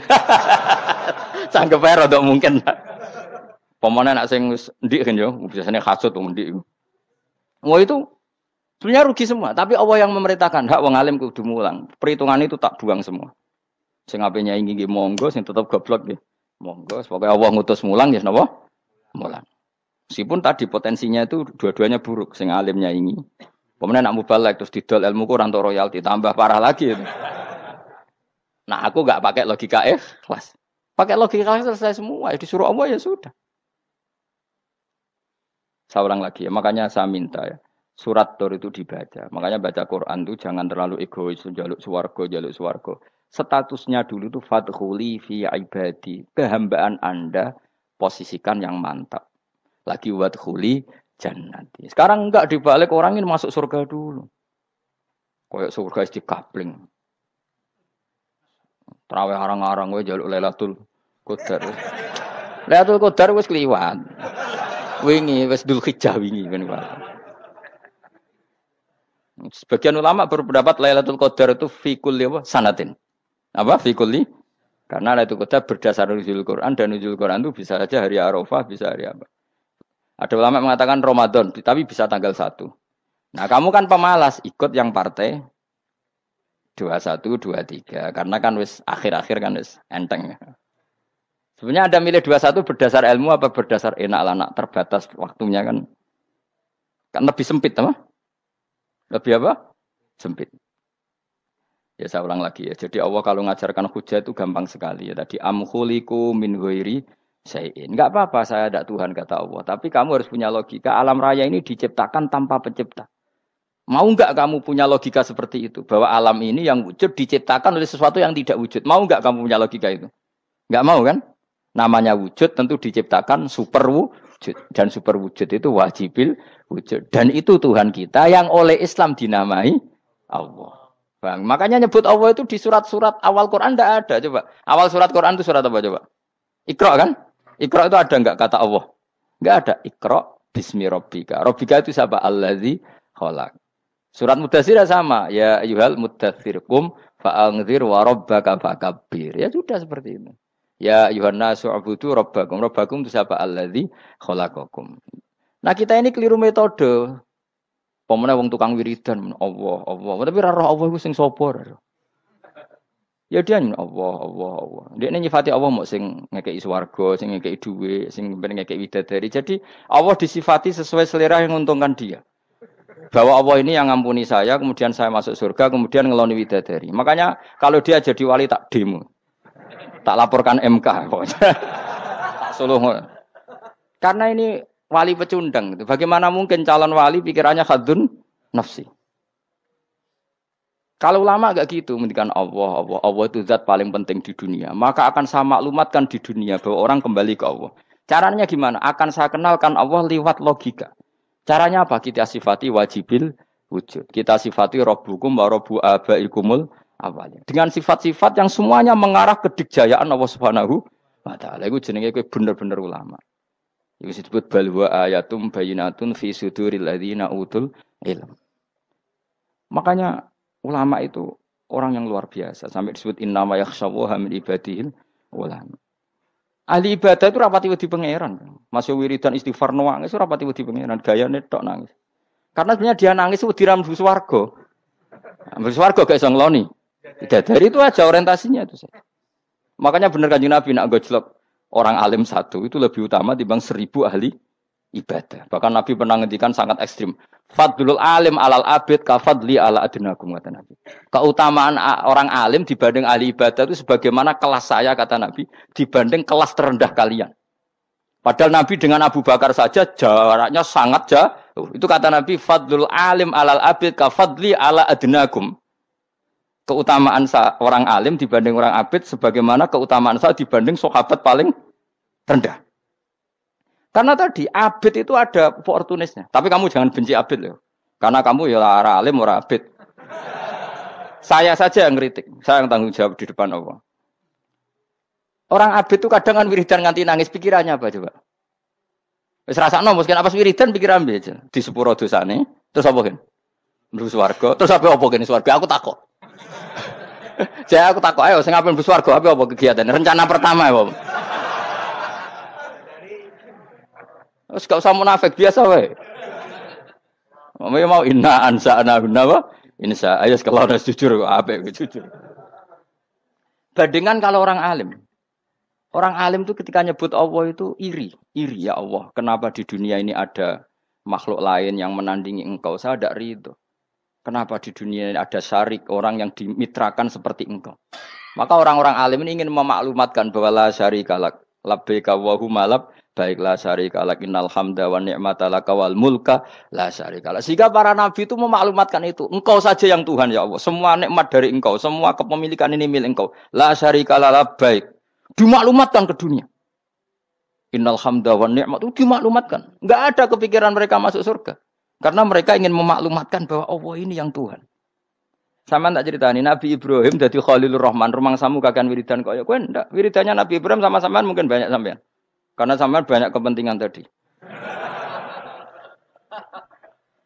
Sanggup ae rodok mungkin. Pemane nak sing ndik kan yo, biasanya hasud wong ndik. Wah itu sebenarnya rugi semua, tapi Allah yang memerintahkan hak wong alim kudu mulang. Perhitungan itu tak buang semua. Sing ape nyaingi nggih monggo, sing tetep goblok nggih. Monggo, pokoknya Allah ngutus mulang ya napa? Mulang. Meskipun tadi potensinya itu dua-duanya buruk, sing alim nyaingi. Pemene nak mubalek terus didol ilmu ku ora entuk royalti, tambah parah lagi itu. Nah, aku enggak pakai logika ikhlas. Pakai logika selesai semua, disuruh Allah ya sudah. Saya ulang lagi ya, makanya saya minta ya, surat Tur itu dibaca. Makanya baca Quran itu jangan terlalu egois, jaluk swarga. Statusnya dulu itu fadkhuli fi ibadi. Kehambaan Anda posisikan yang mantap. Lagi wadkhuli jannati. Sekarang enggak dibalik orang ini masuk surga dulu. Kayak surga di kapling. Terawih arang-arang kowe jaluk Lailatul Qadar. Lailatul Qadar wis kliwat. Wingi wis Dzulhijjah wingi kan Pak. Sebagian ulama berpendapat Lailatul Qadar itu fi kulli sanatin. Apa fi kulli? Karena Lailatul Qadar berdasar nuzul Quran dan nuzul Quran itu bisa saja hari Arafah, bisa hari apa. Ada ulama mengatakan Ramadan, tapi bisa tanggal 1. Nah, kamu kan pemalas ikut yang partai 21, 23 karena kan wis akhir-akhir kan wis enteng. Sebenarnya Anda milih 21 berdasar ilmu apa berdasar enak lah, nak terbatas waktunya kan. Kan lebih sempit apa? Lebih apa? Sempit. Ya saya ulang lagi ya. Jadi Allah kalau ngajarkan hujah itu gampang sekali ya. Tadi amkhuliku min ghairi syai'in. Enggak apa-apa saya ada Tuhan kata Allah, tapi kamu harus punya logika. Alam raya ini diciptakan tanpa pencipta. Mau enggak kamu punya logika seperti itu? Bahwa alam ini yang wujud diciptakan oleh sesuatu yang tidak wujud. Mau enggak kamu punya logika itu? Enggak mau kan? Namanya wujud tentu diciptakan super wujud. Dan super wujud itu wajibil wujud. Dan itu Tuhan kita yang oleh Islam dinamai Allah. Bang, makanya nyebut Allah itu di surat-surat awal Quran tidak ada. Coba. Awal surat Quran itu surat apa coba? Iqra kan? Iqra itu ada enggak kata Allah? Enggak ada. Iqra bismi rabbika. Rabbika itu siapa? Allazi khalaq. Surat Mudatsir sama, ya ayyuhal mudatsir qum fa'anzir wa rabbaka fakabbir. Ya sudah seperti itu. Ya ayyuhan nasu ubudu rabbakum. Rabbakum itu siapa? Alladzi khalaqakum. Nah, kita ini keliru metode. Pemene wong tukang wiridan Allah, Allah. Tapi ra roh Allah iku sing sapa? Ya dia Allah, Allah, Allah. Dia nyifati Allah mau sing ngekei swarga, sing ngekei dhuwit, sing ngekei widadari. Jadi Allah disifati sesuai selera yang menguntungkan dia. Bahwa Allah ini yang ngampuni saya, kemudian saya masuk surga, kemudian ngeloni widadari. Makanya kalau dia jadi wali tak demo. Tak laporkan MK pokoknya. Tak suluh. Karena ini wali pecundang. Bagaimana mungkin calon wali pikirannya khadun nafsi? Kalau ulama enggak gitu, mendikan Allah, Allah, Allah itu zat paling penting di dunia. Maka akan saya maklumatkan di dunia bahwa orang kembali ke Allah. Caranya gimana? Akan saya kenalkan Allah lewat logika. Caranya apa? Kita sifati wajibil wujud. Kita sifati rabbukum wa rabbu abaikumul awalnya. Dengan sifat-sifat yang semuanya mengarah ke dikjayaan Allah Subhanahu wa taala. Iku jenenge kowe bener-bener ulama. Iku disebut balwa ayatum bayyinatun fi suduril ladzina utul ilm. Makanya ulama itu orang yang luar biasa. Sampai disebut innama yakhshawaha min ibadihil ulama. Ahli ibadah itu rapati wedi pangeran. Masuk wiridan istighfar nangis rapati wedi pangeran. Gayane tok nangis. Karena sebenarnya dia nangis wedi ra mlebu swarga. Mlebu swarga gak iso ngloni. Dari itu aja orientasinya itu. Makanya benar Kanjeng Nabi nak gojlok orang alim satu itu lebih utama dibanding 1000 ahli ibadah. Bahkan Nabi pernah ngendikan sangat ekstrim. Fadlul alim alal abid kafadli ala adnakum kata Nabi. Keutamaan orang alim dibanding ahli ibadah itu sebagaimana kelas saya kata Nabi dibanding kelas terendah kalian. Padahal Nabi dengan Abu Bakar saja jaraknya sangat jauh. Itu kata Nabi fadlul alim alal abid kafadli ala adnakum. Keutamaan orang alim dibanding orang abid sebagaimana keutamaan saya dibanding sahabat paling rendah. Karena tadi abid itu ada opportunisnya. Tapi kamu jangan benci abid loh. Karena kamu ya orang alim, orang abid. Saya saja yang kritik. Saya yang tanggung jawab di depan Allah. Orang abid itu kadang kan wiridan nganti nangis. Pikirannya apa coba? Wis rasakno mungkin apa wiridan pikiran aja. Di sepuro dosane. Terus apa kan? Mlebu swarga. Terus apa kene swarga? Aku takut. Saya aku takut. Ayo sing ape mlebu swarga apa kegiatan? Rencana pertama ya, Pak. Terus gak usah munafik biasa wae. Mau inna ansa'na apa? Insya ayo kalau harus jujur apik jujur. Bandingan kalau orang alim. Orang alim itu ketika nyebut Allah itu iri ya Allah. Kenapa di dunia ini ada makhluk lain yang menandingi engkau? Saya tidak ridho. Kenapa di dunia ini ada syarik orang yang dimitrakan seperti engkau? Maka orang-orang alim ini ingin memaklumatkan bahwa la syarika lak labbaika wa humalab baiklah syarika lak innal hamda wa ni'mata laka wal mulka la syarika lak. Sehingga para nabi itu memaklumatkan itu. Engkau saja yang Tuhan ya Allah. Semua nikmat dari engkau, semua kepemilikan ini milik engkau. La syarika lak baik. Dimaklumatkan ke dunia. Innal hamda wa ni'mat itu dimaklumatkan. Enggak ada kepikiran mereka masuk surga. Karena mereka ingin memaklumatkan bahwa Allah ini yang Tuhan. Sama tak ceritani Nabi Ibrahim jadi Khalilur Rahman, rumang samu kakan wiridan kaya kowe ndak. Wiridannya Nabi Ibrahim sama sampean mungkin banyak sampean. Karena sampean banyak kepentingan tadi.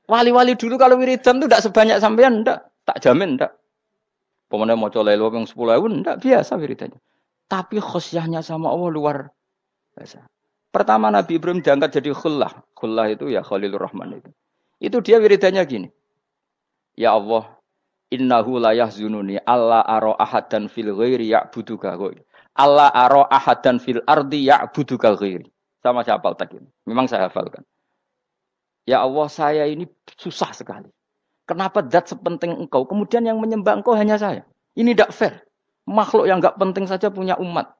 Wali-wali dulu kalau wiridan itu ndak sebanyak sampean ndak, tak jamin ndak. Pemene maca lelo ping 10.000 ndak biasa wiridannya. Tapi khosyahnya sama Allah luar biasa. Pertama Nabi Ibrahim diangkat jadi khullah. Khullah itu ya Khalilur Rahman itu. Itu dia wiridannya gini. Ya Allah, innahu la yahzununi alla ara ahadan fil ghairi ya'buduka ghairi. Alla ara ahadan fil ardi ya'buduka ghairi. Sama saya hafal tak ini. Memang saya hafalkan. Ya Allah, saya ini susah sekali. Kenapa zat sepenting engkau, kemudian yang menyembah engkau hanya saya? Ini tidak fair. Makhluk yang enggak penting saja punya umat.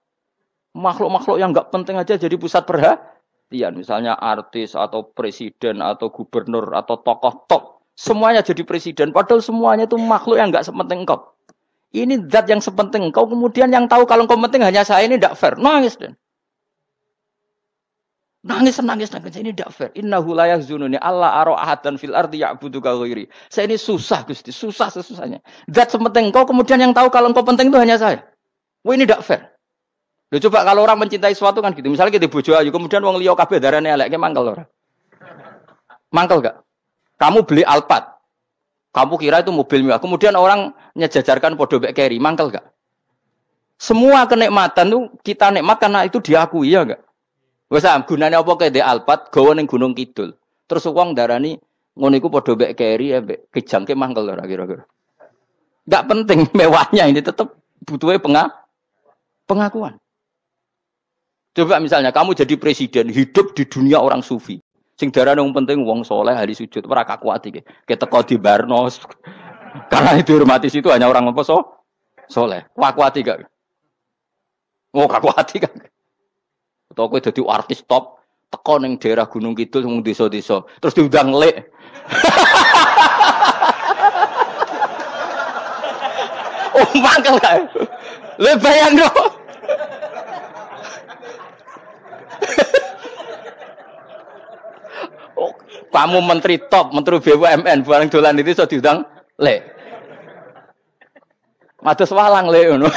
Makhluk-makhluk yang enggak penting aja jadi pusat perhatian. Misalnya artis atau presiden atau gubernur atau tokoh top. Semuanya jadi presiden. Padahal semuanya itu makhluk yang enggak sepenting engkau. Ini zat yang sepenting engkau. Kemudian yang tahu kalau engkau penting hanya saya, ini tidak fair. Nangis dan nangis. Ini tidak fair. Innahu la yahzununi alla ara ahadan fil ardi ya'buduka ghairi. Saya ini susah Gusti. Susah sesusahnya. Zat sepenting engkau. Kemudian yang tahu kalau engkau penting itu hanya saya. Wah ini tidak fair. Loh, coba kalau orang mencintai sesuatu kan gitu. Misalnya kita bojo ayu, kemudian wong liya kabeh darane elek, mangkel ora? Mangkel gak? Kamu beli Alphard. Kamu kira itu mobil mewah. Kemudian orang nyejajarkan podo bek keri, mangkel gak? Semua kenikmatan tuh kita nikmat karena itu diakui ya enggak? Wes gunane apa ke Alphard gawa ning Gunung Kidul. Terus wong darani ngono iku padha mbek keri mbek kejangke mangkel ora kira-kira. Enggak penting mewahnya ini tetap butuhnya pengakuan. Coba misalnya kamu jadi presiden hidup di dunia orang sufi. Sing darane wong penting wong soleh ahli sujud ora kakuat iki. Keteko di Barnos. Karena itu dihormati situ hanya orang apa soleh. Kakuat gak? Oh kakuat kan. Atau kowe dadi artis top teko ning daerah Gunung Kidul wong desa-desa terus diundang lek. Oh mangkel kae. Le bayang dong. Oh, kamu menteri top, menteri BUMN bareng dolan itu iso diundang lek. Mados walang lek ngono.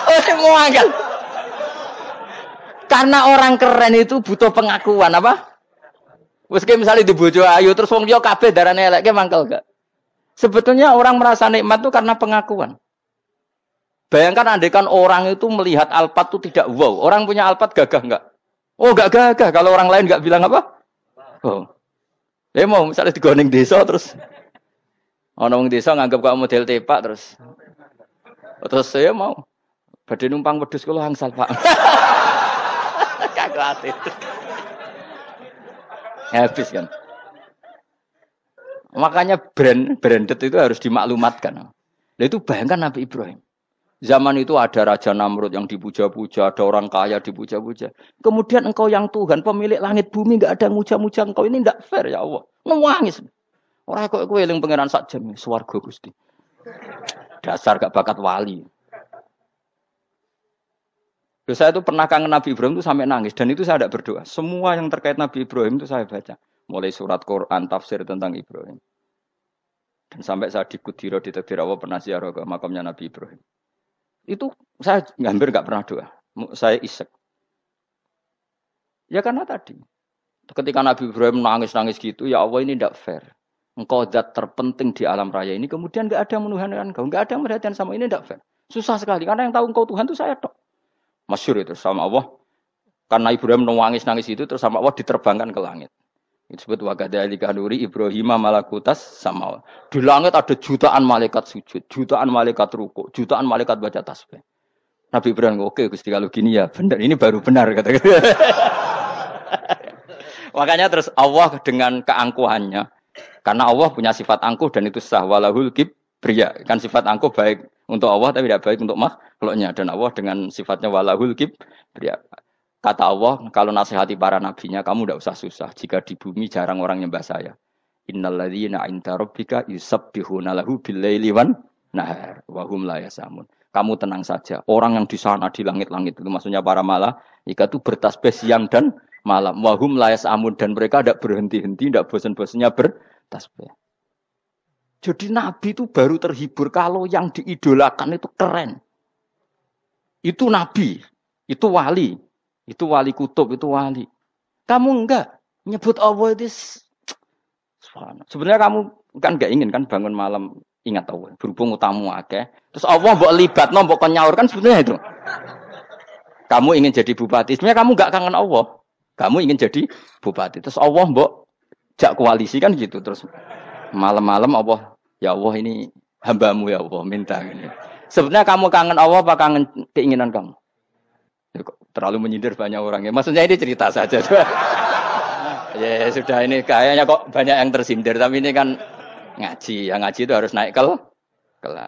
Oh mangkel. Karena orang keren itu butuh pengakuan apa? Wes misalnya di bojo ayu terus wong liya kabeh darane elek ke mangkel gak? Sebetulnya orang merasa nikmat itu karena pengakuan. Bayangkan andekan orang itu melihat Alphard itu tidak wow. Orang punya Alphard gagah enggak? Oh enggak gagah kalau orang lain enggak bilang apa? Oh. Ya mau misalnya di Goning desa terus ana wong desa nganggep kok model tepak terus saya mau badhe numpang wedhus kula angsal Pak. Kagak itu. Habis kan. Makanya branded itu harus dimaklumatkan. Nah, itu bayangkan Nabi Ibrahim. Zaman itu ada Raja Namrud yang dipuja-puja, ada orang kaya dipuja-puja. Kemudian engkau yang Tuhan, pemilik langit bumi, enggak ada yang muja-muja engkau. Ini enggak fair ya Allah. Nangis. Orang kok kowe eling pangeran sak jam, swarga Gusti. Dasar gak bakat wali. Saya itu pernah kangen Nabi Ibrahim itu sampai nangis dan itu saya tidak berdoa. Semua yang terkait Nabi Ibrahim itu saya baca, mulai surat Quran, tafsir tentang Ibrahim. Dan sampai saya di Kudiro di Takdir Allah pernah ziarah ke makamnya Nabi Ibrahim. Itu saya hampir nggak pernah doa. Saya isek. Ya karena tadi, ketika Nabi Ibrahim nangis-nangis gitu, ya Allah ini tidak fair. Engkau zat terpenting di alam raya ini, kemudian nggak ada menuhankan engkau, nggak ada perhatian sama ini tidak fair. Susah sekali karena yang tahu engkau Tuhan itu saya tok. Masyhur itu sama Allah. Karena Ibrahim nangis-nangis itu terus sama Allah diterbangkan ke langit. Itu disebut wakadzalika nuri Ibrahim malakutas sama. Di langit ada jutaan malaikat sujud, jutaan malaikat rukuk, jutaan malaikat baca tasbih. Nabi Ibrahim oke Gusti kalau gini ya benar, ini baru benar kata. Makanya terus Allah dengan keangkuhannya, karena Allah punya sifat angkuh dan itu sah walahul kibriya. Kan sifat angkuh baik untuk Allah tapi tidak baik untuk makhluknya, dan Allah dengan sifatnya walahul kibriya. Kata Allah, kalau nasihati para nabinya, kamu tidak usah susah. Jika di bumi jarang orang nyembah saya. Innalladzina 'inda rabbika yusabbihuna lahu bil-laili wan nahar wa hum la yasamun. Kamu tenang saja. Orang yang di sana di langit-langit itu maksudnya para malaikat itu bertasbih siang dan malam. Wa hum la yasamun, dan mereka tidak berhenti-henti, tidak bosan-bosannya bertasbih. Jadi nabi itu baru terhibur kalau yang diidolakan itu keren. Itu nabi, itu wali. Itu wali kutub, itu wali. Kamu enggak nyebut Allah itu. Sebenarnya kamu kan enggak ingin kan bangun malam ingat Allah. Berhubung utamu akeh. Terus Allah mbok libatno, mbok nyaur kan sebetulnya itu. Kamu ingin jadi bupati. Sebenarnya kamu enggak kangen Allah. Kamu ingin jadi bupati. Terus Allah mbok jak koalisi kan gitu. Terus malam-malam Allah, ya Allah ini hambamu ya Allah minta ini. Sebenarnya kamu kangen Allah apa kangen keinginan kamu? Terlalu menyindir banyak orang ya. Maksudnya ini cerita saja. Ya sudah, ini kayaknya kok banyak yang tersindir. Tapi ini kan ngaji. Yang ngaji itu harus naik kelas.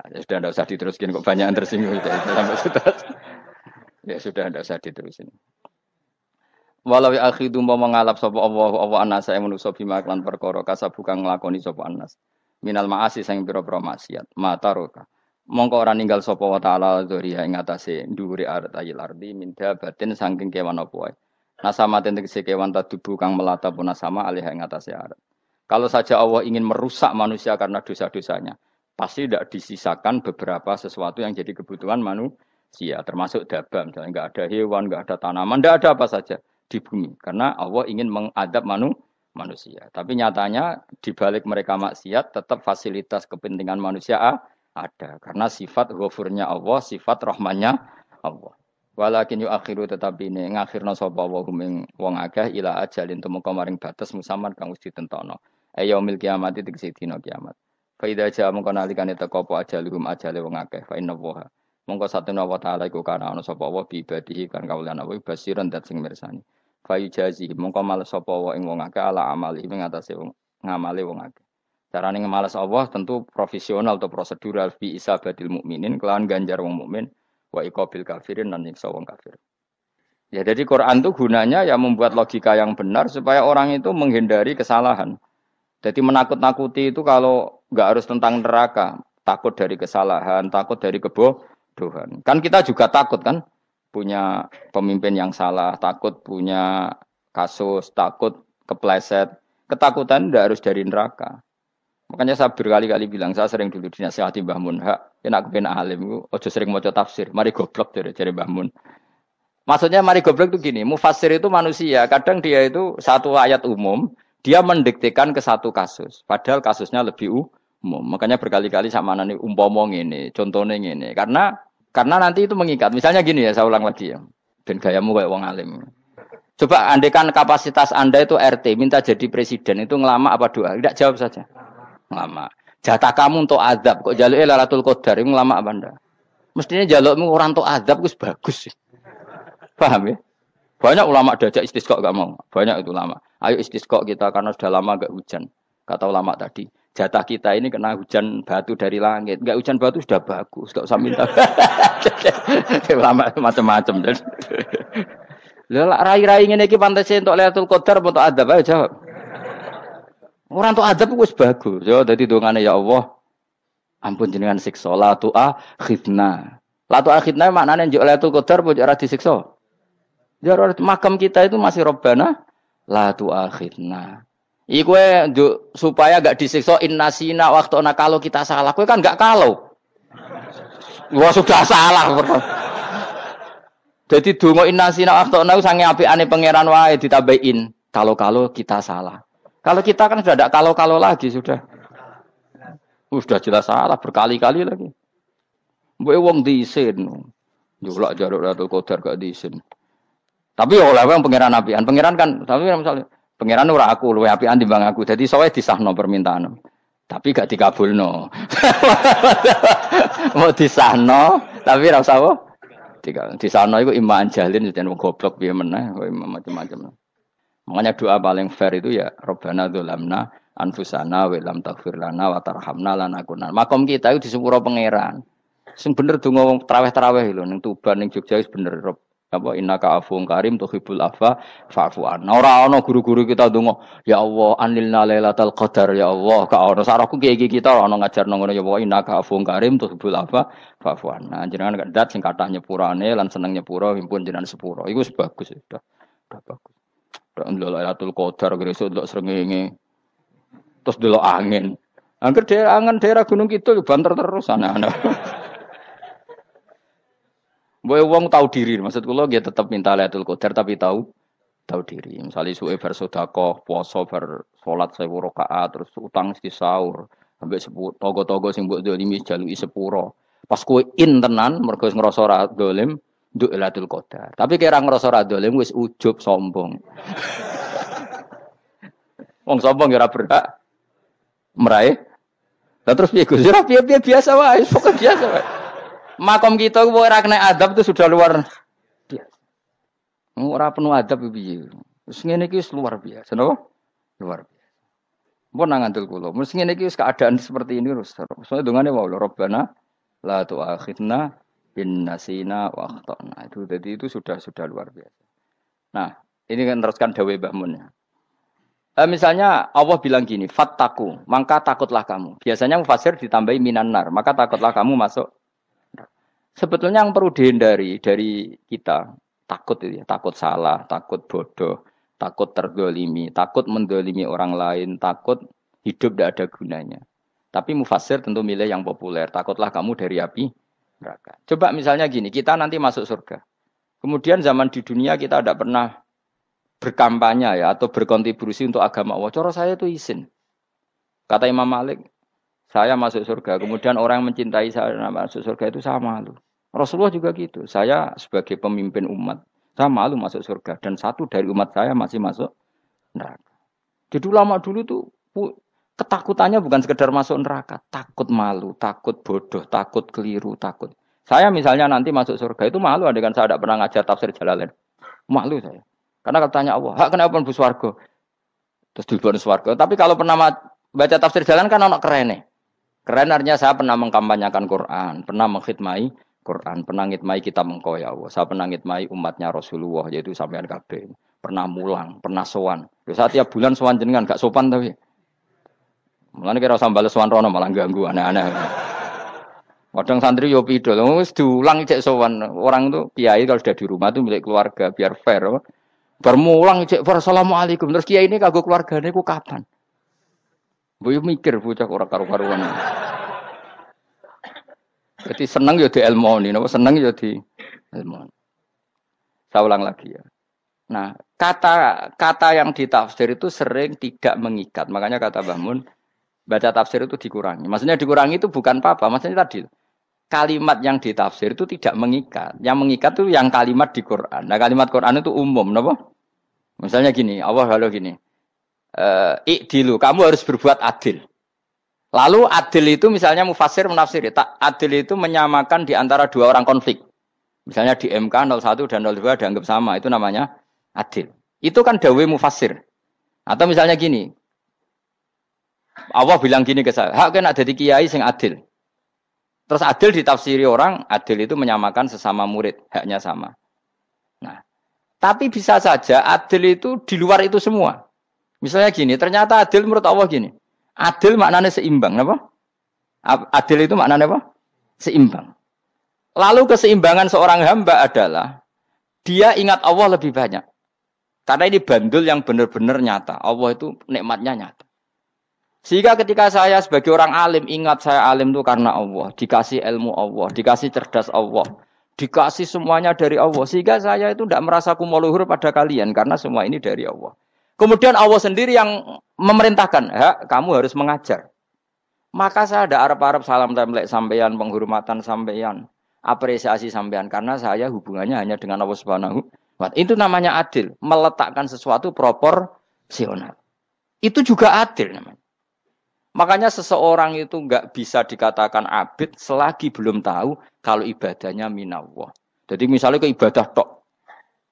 Ya sudah, tidak usah diteruskin. Kok banyak yang tersinggung. Ya sudah, tidak usah diterusin. Walau akhidu mau mengalap sapa Allah anas saya manusa bima lan perkara kasabu kang nglakoni sapa anas. Minal maasi sing pira-pira maksiat. Mataroka. Mongko ora ninggal sapa wa ta'ala dzuriya ing atase dhuwure artayil ardi minda batin saking kewan apa wae. Nasama tegese kewan tadubu kang melata pun sama alih ing atase arat. Kalau saja Allah ingin merusak manusia karena dosa-dosanya, pasti tidak disisakan beberapa sesuatu yang jadi kebutuhan manusia, termasuk dabam, misalnya enggak ada hewan, enggak ada tanaman, enggak ada apa saja di bumi. Karena Allah ingin mengadab manusia. Tapi nyatanya di balik mereka maksiat tetap fasilitas kepentingan manusia ada karena sifat ghafurnya Allah, sifat rahmannya Allah. Walakin akhiru tetapi ini ngakhirna sapa wa hum wong akeh ila ajalin tumeka maring batas musaman kang wis ditentono. Yaumil kiamat tegese dina kiamat. Fa idza jaa mongko nalikane teka apa ajaluhum ajale wong akeh fa inna wa mongko satuna wa taala iku kana ana sapa wa bi ibadihi kan kawulan apa basiran dat sing mirsani. Fa yujazi mongko males sapa wa ing wong akeh ala amali ing atase wong ngamale wong akeh. Carane ngemales Allah tentu profesional atau prosedural fi isabatil mukminin kelawan ganjar wong mukmin wa iqabil kafirin dan nyiksa wong kafir. Ya jadi Quran itu gunanya ya membuat logika yang benar supaya orang itu menghindari kesalahan. Jadi menakut-nakuti itu kalau nggak harus tentang neraka, takut dari kesalahan, takut dari kebodohan. Kan kita juga takut kan punya pemimpin yang salah, takut punya kasus, takut kepleset. Ketakutan tidak harus dari neraka. Makanya saya berkali-kali bilang, saya sering dulu dinasihati Mbah Mun, nak kepen alim, ojo sering maca tafsir, mari goblok dari Mbah Mun. Maksudnya mari goblok itu gini, mufassir itu manusia, kadang dia itu satu ayat umum, dia mendiktekan ke satu kasus, padahal kasusnya lebih umum. Makanya berkali-kali sama nani umpama ngene, contohnya ngene, karena nanti itu mengikat. Misalnya gini ya, saya ulang lagi ya, ben gayamu kayak wong alim. Coba andekan kapasitas Anda itu RT, minta jadi presiden, itu ngelama apa doa? Tidak, jawab saja. Lama. Jatah kamu untuk azab kok jaluk Lailatul Qadar itu lama apa ndak? Mestinya jalukmu orang untuk azab itu bagus sih. Paham ya? Banyak ulama diajak istisqa enggak mau. Banyak itu lama. Ayo istisqa kita karena sudah lama enggak hujan. Kata ulama tadi, jatah kita ini kena hujan batu dari langit. Enggak hujan batu sudah bagus, enggak usah minta. Ulama macam-macam. Lah rai-rai ngene iki pantese entuk Lailatul Qadar apa untuk azab ayo jawab. Orang tuh adab wis bagus. Yo dadi dongane ya Allah. Ampun jenengan siksa la tu'a khidna. La tu'a khidna maknane njuk Lailatul Qadar apa ora disiksa? Ya makam kita itu masih Rabbana la tu'a khidna. Iku supaya enggak disiksa innasina waqtuna kalau kita salah. Kowe kan enggak kalau. Wah sudah salah. Jadi donga innasina waqtuna sange apikane pangeran wae ditambahin kalau kita salah. Kalau kita kan sudah tidak kalau lagi sudah. Sudah jelas salah berkali-kali lagi. Mbok wong diisin. Njulak jaruk Lailatul Qadar gak diisin. Tapi oleh wong pangeran apian. Pangeran kan tapi misalnya pangeran ora aku luwe apian timbang aku. Dadi sowe disahno permintaan. Tapi gak dikabulno. Mau disahno tapi ora usah apa? Disahno iku iman jalin jan wong goblok piye meneh, macam-macam. Makanya doa paling fair itu ya Rabbana dzolamna anfusana wa lam taghfir lana wa tarhamna lanakunanna. Makom kita itu di sepuro pangeran. Sing bener donga traweh-traweh lho ning Tuban ning Jogja wis bener apa innaka afuwun karim tuhibbul afwa fa'fu anna. Ora ana guru-guru kita donga ya Allah anilna lailatul qadar ya Allah. Ka ono sarahku kiye kita ora ono ngajarno ngono ya Allah innaka afuwun karim tuhibbul afwa fa'fu anna. Jenengan dat sing kathah nyepurane lan seneng nyepuro impun jenengan sepuro. Iku bagus sudah bagus. Ndelok Lailatul Qadar gresuk ndelok srengenge. Terus ndelok angin. Angger daerah Gunung Kidul banter terus anak-anak. Boy wong tahu diri, maksud kula nggih tetep minta Lailatul Qadar tapi tahu diri. Misalnya suwe bar sedekah, puasa bar salat 1000 rakaat terus utang mesti sahur. Sampai togo-togo sing mbok dolimi jaluki sepuro. Pas kowe tenan mergo ngrasa ora dolim nduk Lailatul Qadar. Tapi kira ngrasa ra dolim wis ujub sombong. Wong sombong ora berhak meraih. Lah terus piye Gus? Ora piye-piye biasa wae, pokoke biasa wae. Makom kita kok ora kena adab itu sudah luar biasa. Ora penuh adab piye. Wis ngene iki wis luar biasa, napa? Luar biasa. Mun nang ngandel kula, mesti ngene iki wis keadaan seperti ini terus. Soale dongane wae Rabbana la tu'akhidna in nasina wa akhtana. Itu jadi itu sudah luar biasa. Nah, ini kan teruskan dawuh Mbah Mun ya. Misalnya Allah bilang gini, fattaku, maka takutlah kamu. Biasanya mufassir ditambahi minan nar, maka takutlah kamu masuk. Sebetulnya yang perlu dihindari dari kita takut itu ya, takut salah, takut bodoh, takut terdolimi, takut mendolimi orang lain, takut hidup tidak ada gunanya. Tapi mufassir tentu milih yang populer, takutlah kamu dari api neraka. Coba misalnya gini, kita nanti masuk surga. Kemudian zaman di dunia kita tidak pernah berkampanye ya atau berkontribusi untuk agama Allah. Cara saya itu izin. Kata Imam Malik, saya masuk surga. Kemudian orang yang mencintai saya masuk surga itu saya malu. Rasulullah juga gitu. Saya sebagai pemimpin umat, saya malu masuk surga. Dan satu dari umat saya masih masuk neraka. Jadi ulama dulu tuh ketakutannya bukan sekedar masuk neraka. Takut malu, takut bodoh, takut keliru, takut. Saya misalnya nanti masuk surga itu malu. Andaikan saya tidak pernah ngajar tafsir Jalalain. Malu saya. Karena kalau tanya Allah, hak kenapa bu swarga? Terus diberi swarga. Tapi kalau pernah baca tafsir jalan kan anak keren nih. Keren artinya saya pernah mengkampanyakan Quran, pernah mengkhidmai Quran, pernah ngitmai kitab engkau ya Allah. Saya pernah ngitmai umatnya Rasulullah yaitu sampean kabeh. Pernah mulang, pernah sowan. Saya tiap bulan sowan jenengan gak sopan tapi. Mulane kira usah bales sowan rono malah ganggu aneh-aneh. Kadang santri yo pidol, wis diulang cek sowan. Orang tuh kiai kalau sudah di rumah tuh milik keluarga biar fair. Bermulang cek assalamualaikum. Terus kiai ini kagok keluargane ku kapan? Boyo mikir bocah ora karu-karuan. Jadi seneng ya di ilmoni, napa seneng ya di ilmoni. Saya ulang lagi ya. Nah, kata yang ditafsir itu sering tidak mengikat. Makanya kata Mbah Mun, baca tafsir itu dikurangi. Maksudnya dikurangi itu bukan apa-apa, maksudnya tadi kalimat yang ditafsir itu tidak mengikat. Yang mengikat itu yang kalimat di Quran. Nah, kalimat Quran itu umum, napa? Misalnya gini, Allah lalu gini. Ikdilu, kamu harus berbuat adil. Lalu adil itu misalnya mufassir menafsiri, adil itu menyamakan di antara dua orang konflik. Misalnya di MK 01 dan 02 dianggap sama, itu namanya adil. Itu kan dawe mufassir. Atau misalnya gini, Allah bilang gini ke saya, hak kan ada di kiai sing adil. Terus adil ditafsiri orang, adil itu menyamakan sesama murid, haknya sama. Nah, tapi bisa saja adil itu di luar itu semua. Misalnya gini, ternyata adil menurut Allah gini. Adil maknanya seimbang, apa? Adil itu maknanya apa? Seimbang. Lalu keseimbangan seorang hamba adalah dia ingat Allah lebih banyak. Karena ini bandul yang benar-benar nyata. Allah itu nikmatnya nyata. Sehingga ketika saya sebagai orang alim ingat saya alim itu karena Allah, dikasih ilmu Allah, dikasih cerdas Allah, dikasih semuanya dari Allah. Sehingga saya itu tidak merasa kumuluhur pada kalian karena semua ini dari Allah. Kemudian Allah sendiri yang memerintahkan, kamu harus mengajar. Maka saya ada arep-arep salam templek sampeyan, penghormatan sampeyan, apresiasi sampeyan karena saya hubungannya hanya dengan Allah Subhanahu wa Ta'ala. Itu namanya adil, meletakkan sesuatu proporsional. Itu juga adil namanya. Makanya seseorang itu enggak bisa dikatakan abid selagi belum tahu kalau ibadahnya minallah. Jadi misalnya ke ibadah tok.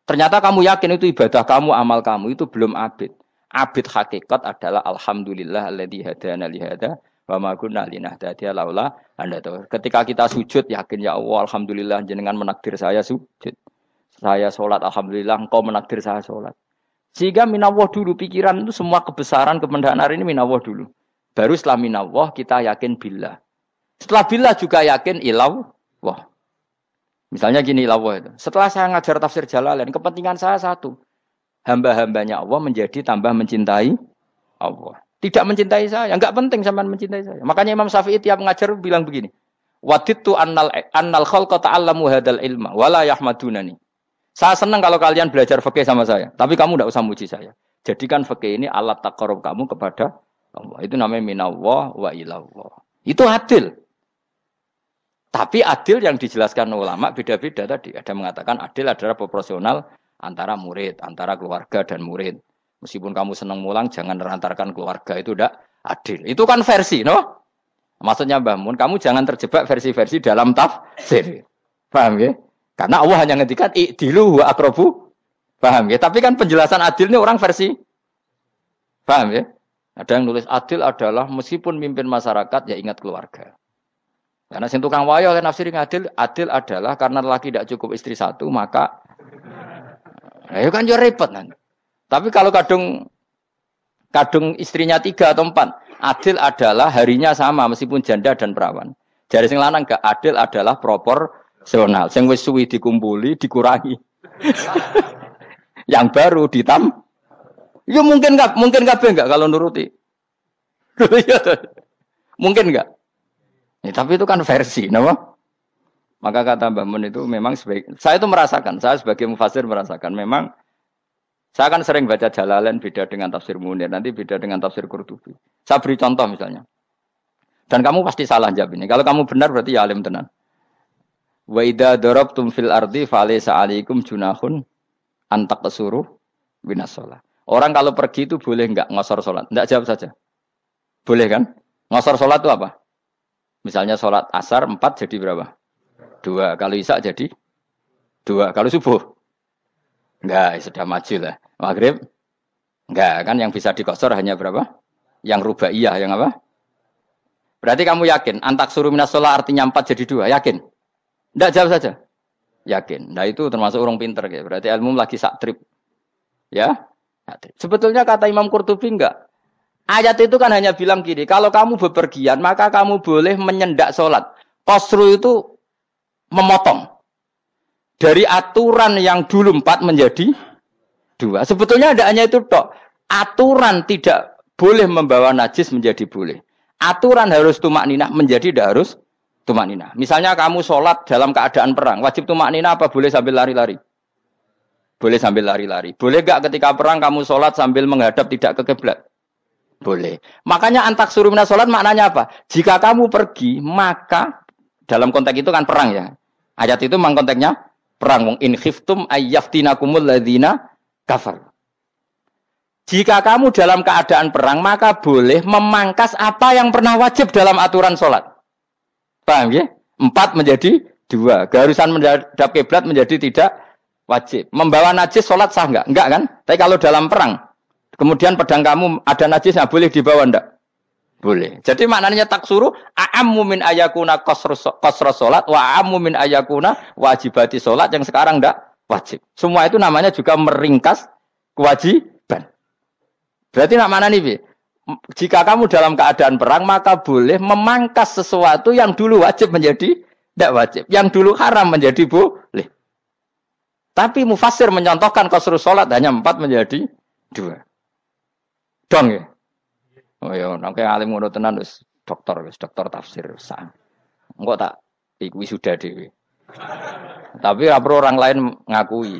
Ternyata kamu yakin itu ibadah kamu, amal kamu itu belum abid. Abid hakikat adalah alhamdulillah alladzi hadana li hada wa ma kunna linahtadiya laula anda tahu. Ketika kita sujud yakin ya Allah alhamdulillah jenengan menakdir saya sujud. Saya salat alhamdulillah engkau menakdir saya salat. Sehingga minallah dulu pikiran itu semua kebesaran kemendahan ini minallah dulu. Baru setelah minallah kita yakin billah. Setelah billah juga yakin ilallah. Misalnya gini Allah itu. Setelah saya ngajar tafsir Jalalain, kepentingan saya satu. Hamba-hambanya Allah menjadi tambah mencintai Allah. Tidak mencintai saya. Enggak penting sampean mencintai saya. Makanya Imam Syafi'i tiap ngajar bilang begini. Wadittu annal khalqa ta'allamu hadal ilma wala yahmadunani. Saya senang kalau kalian belajar fikih sama saya. Tapi kamu tidak usah muji saya. Jadikan fikih ini alat taqarrub kamu kepada Allah. Itu namanya minallah wa ilallah. Itu adil. Tapi adil yang dijelaskan ulama beda-beda tadi. Ada mengatakan adil adalah proporsional antara murid, antara keluarga dan murid. Meskipun kamu senang mulang, jangan merantarkan keluarga. Itu tidak adil. Itu kan versi, no? Maksudnya Mbah Mun, kamu jangan terjebak versi-versi dalam tafsir. Paham ya? Karena Allah hanya ngendikan i'dilu wa aqrabu. Paham ya? Tapi kan penjelasan adil ini orang versi. Paham ya? Ada yang nulis adil adalah meskipun mimpin masyarakat, ya ingat keluarga. Karena sing tukang wayo oleh nafsir adil adalah karena laki tidak cukup istri satu maka ayo kan yo repot nanti. Tapi kalau kadung istrinya 3 atau 4, adil adalah harinya sama meskipun janda dan perawan. Jari sing lanang gak adil adalah proporsional. Sing wis suwi dikumpuli dikurangi. Yang baru ya mungkin kabeh enggak kalau nuruti. Mungkin enggak? Ya, tapi itu kan versi, kenapa? Maka kata Mbah Mun itu memang saya itu merasakan, saya sebagai mufassir merasakan memang Saya kan sering baca Jalalain beda dengan tafsir Munir, nanti beda dengan tafsir Qurtubi. Saya beri contoh misalnya. Dan kamu pasti salah jawab ini. Kalau kamu benar berarti ya alim tenan. Wa idza darabtum fil ardi falaysa 'alaikum junahun an taqsuru minas shalah. Orang kalau pergi itu boleh enggak ngosor salat? Enggak, jawab saja. Boleh kan? Ngosor salat itu apa? Misalnya salat asar 4 jadi berapa? 2. Kalau isya jadi 2. Kalau subuh? Enggak, sudah maju lah. Maghrib? Enggak, kan yang bisa dikosor hanya berapa? Yang rubaiyah, yang apa? Berarti kamu yakin, antak suruh minas sholat artinya 4 jadi 2, yakin? Enggak, jawab saja. Yakin. Nah itu termasuk orang pinter. Ya. Berarti ilmu lagi sak trip. Ya? Sebetulnya kata Imam Qurtubi enggak. Ayat itu kan hanya bilang gini, kalau kamu bepergian, maka kamu boleh menyendak sholat. Qasru itu memotong. Dari aturan yang dulu 4 menjadi 2. Sebetulnya tidak hanya itu tok. Aturan tidak boleh membawa najis menjadi boleh. Aturan harus tumak ninah menjadi tidak harus tumak ninah. Misalnya kamu sholat dalam keadaan perang. Wajib tumak ninah apa boleh sambil lari-lari? Boleh sambil lari-lari. Boleh gak ketika perang kamu sholat sambil menghadap tidak ke kiblat? Boleh. Makanya antak suruh minas sholat maknanya apa? Jika kamu pergi maka dalam konteks itu kan perang ya. Ayat itu memang konteksnya perang. In khiftum ayyaftinakumul ladzina kafar. Jika kamu dalam keadaan perang, maka boleh memangkas apa yang pernah wajib dalam aturan sholat. Paham ya? 4 menjadi 2. Keharusan menghadap kiblat menjadi tidak wajib. Membawa najis sholat sah enggak? Enggak kan? Tapi kalau dalam perang, kemudian pedang kamu ada najisnya, boleh dibawa enggak? Boleh. Jadi maknanya taksuru, a'ammu min ayakuna qasra sholat, wa a'ammu min ayakuna wajibati sholat yang sekarang enggak wajib. Semua itu namanya juga meringkas kewajiban. Berarti nak mana nih? Jika kamu dalam keadaan perang, maka boleh memangkas sesuatu yang dulu wajib menjadi tidak wajib. Yang dulu haram menjadi boleh. Tapi mufassir menyontohkan qasrus sholat hanya 4 menjadi 2. Dong ya? Oh ya, nanti alim ngono tenan wis dokter tafsir sah. Engko tak iku sudah dhewe. Tapi ora perlu orang lain ngakui.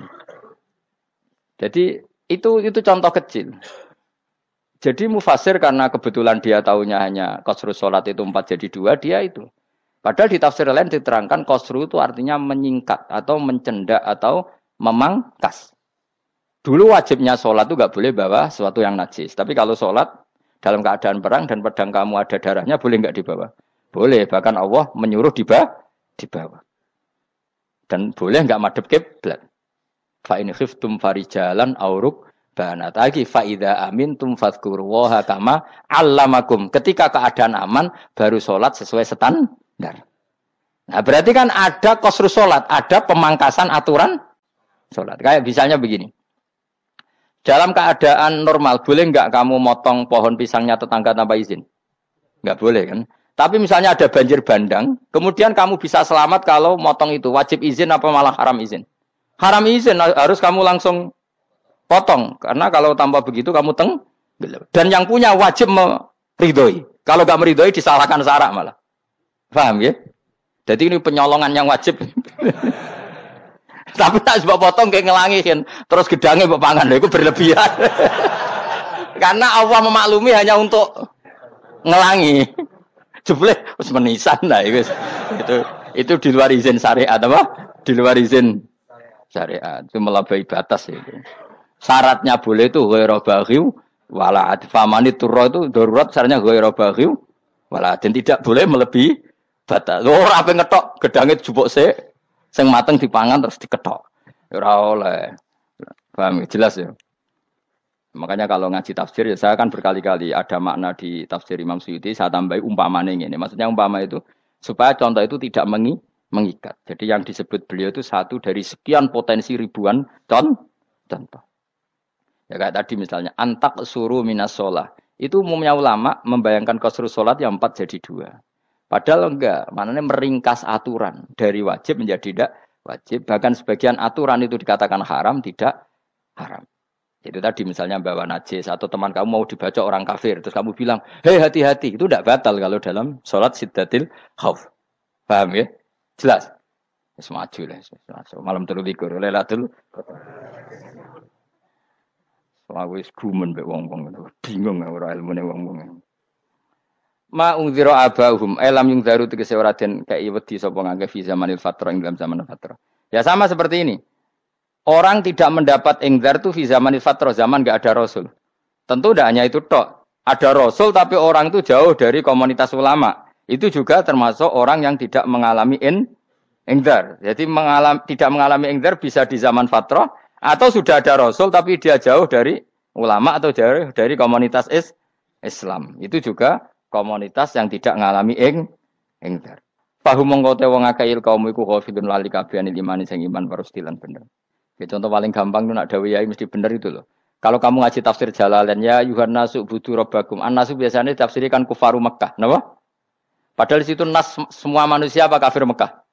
Jadi itu contoh kecil. Jadi mufassir karena kebetulan dia tahunya hanya qasrus sholat itu 4 jadi 2, dia itu. Padahal di tafsir lain diterangkan qasru itu artinya menyingkat atau mencendak atau memangkas. Dulu wajibnya sholat itu nggak boleh bawa sesuatu yang najis. Tapi kalau sholat dalam keadaan perang dan pedang kamu ada darahnya, boleh nggak dibawa? Boleh. Bahkan Allah menyuruh dibawa. Dan boleh nggak madhep kiblat. Fa in khiftum farijalan auruk banat lagi faida amintum fadzkurullaha kama allamakum. Ketika keadaan aman baru sholat sesuai standar. Nah berarti kan ada qasrus sholat, ada pemangkasan aturan sholat. Kayak misalnya begini. Dalam keadaan normal boleh nggak kamu motong pohon pisangnya tetangga tanpa izin? Nggak boleh kan? Tapi misalnya ada banjir bandang, kemudian kamu bisa selamat kalau motong itu wajib izin apa malah haram izin? Haram izin, harus kamu langsung potong, karena kalau tanpa begitu kamu dan yang punya wajib meridhoi. Kalau nggak meridhoi disalahkan syarak malah. Paham ya? Jadi ini penyolongan yang wajib. Tapi tak sebab potong kayak ngelangihin, terus gedangnya mbok pangan, itu berlebihan. Karena Allah memaklumi hanya untuk ngelangi. Jebule wis menisan lah itu di luar izin syariat apa? Di luar izin syariat. Itu melampaui batas itu. Syaratnya boleh itu ghairu baghiw wala adfamani turra itu darurat syaratnya ghairu baghiw wala dan tidak boleh melebihi batas. Ora ape ngetok gedange jupuk sik sing mateng dipangan terus diketok. Ora oleh. Paham jelas ya. Makanya kalau ngaji tafsir ya saya kan berkali-kali ada makna di tafsir Imam Suyuti saya tambahi umpamane ngene. Maksudnya umpama itu supaya contoh itu tidak mengikat. Jadi yang disebut beliau itu satu dari sekian potensi ribuan contoh. Ya kayak tadi misalnya antak suruh minas sholah. Itu umumnya ulama membayangkan qasrus sholat yang 4 jadi 2. Padahal enggak, maknanya meringkas aturan dari wajib menjadi tidak wajib. Bahkan sebagian aturan itu dikatakan haram, tidak haram. Itu tadi misalnya bawa najis atau teman kamu mau dibaca orang kafir, terus kamu bilang, hei hati-hati, itu tidak batal kalau dalam sholat siddatil khauf. Paham ya? Jelas? Semaju lah. Malam 23 Lailatul. Soale wis gumen mbek wong-wong ngono. Bingung ora ilmune wong-wong. Ma ungzira abahum elam yung daru tegese ora den kei wedi sapa ngangge fi zamanil fatrah ing dalam zaman fatrah. Ya sama seperti ini. Orang tidak mendapat ingzar itu fi zamanil fatrah, zaman enggak ada rasul. Tentu tidak hanya itu tok. Ada rasul tapi orang itu jauh dari komunitas ulama. Itu juga termasuk orang yang tidak mengalami ingzar. Jadi tidak mengalami ingzar bisa di zaman fatrah atau sudah ada rasul tapi dia jauh dari ulama atau jauh dari komunitas Islam. Itu juga komunitas yang tidak mengalami ingzar. Fahum mongko te wong akeh kaum iku khafidun lali kabehane iman sing iman parustilan bener. Ya, contoh paling gampang itu nak dawuh yai mesti bener itu loh. Kalau kamu ngaji tafsir Jalalain ya yuhan nasu budu rabbakum. An-nasu biasanya tafsirkan kufaru Mekah, napa? Padahal di situ nas semua manusia apa kafir Mekah?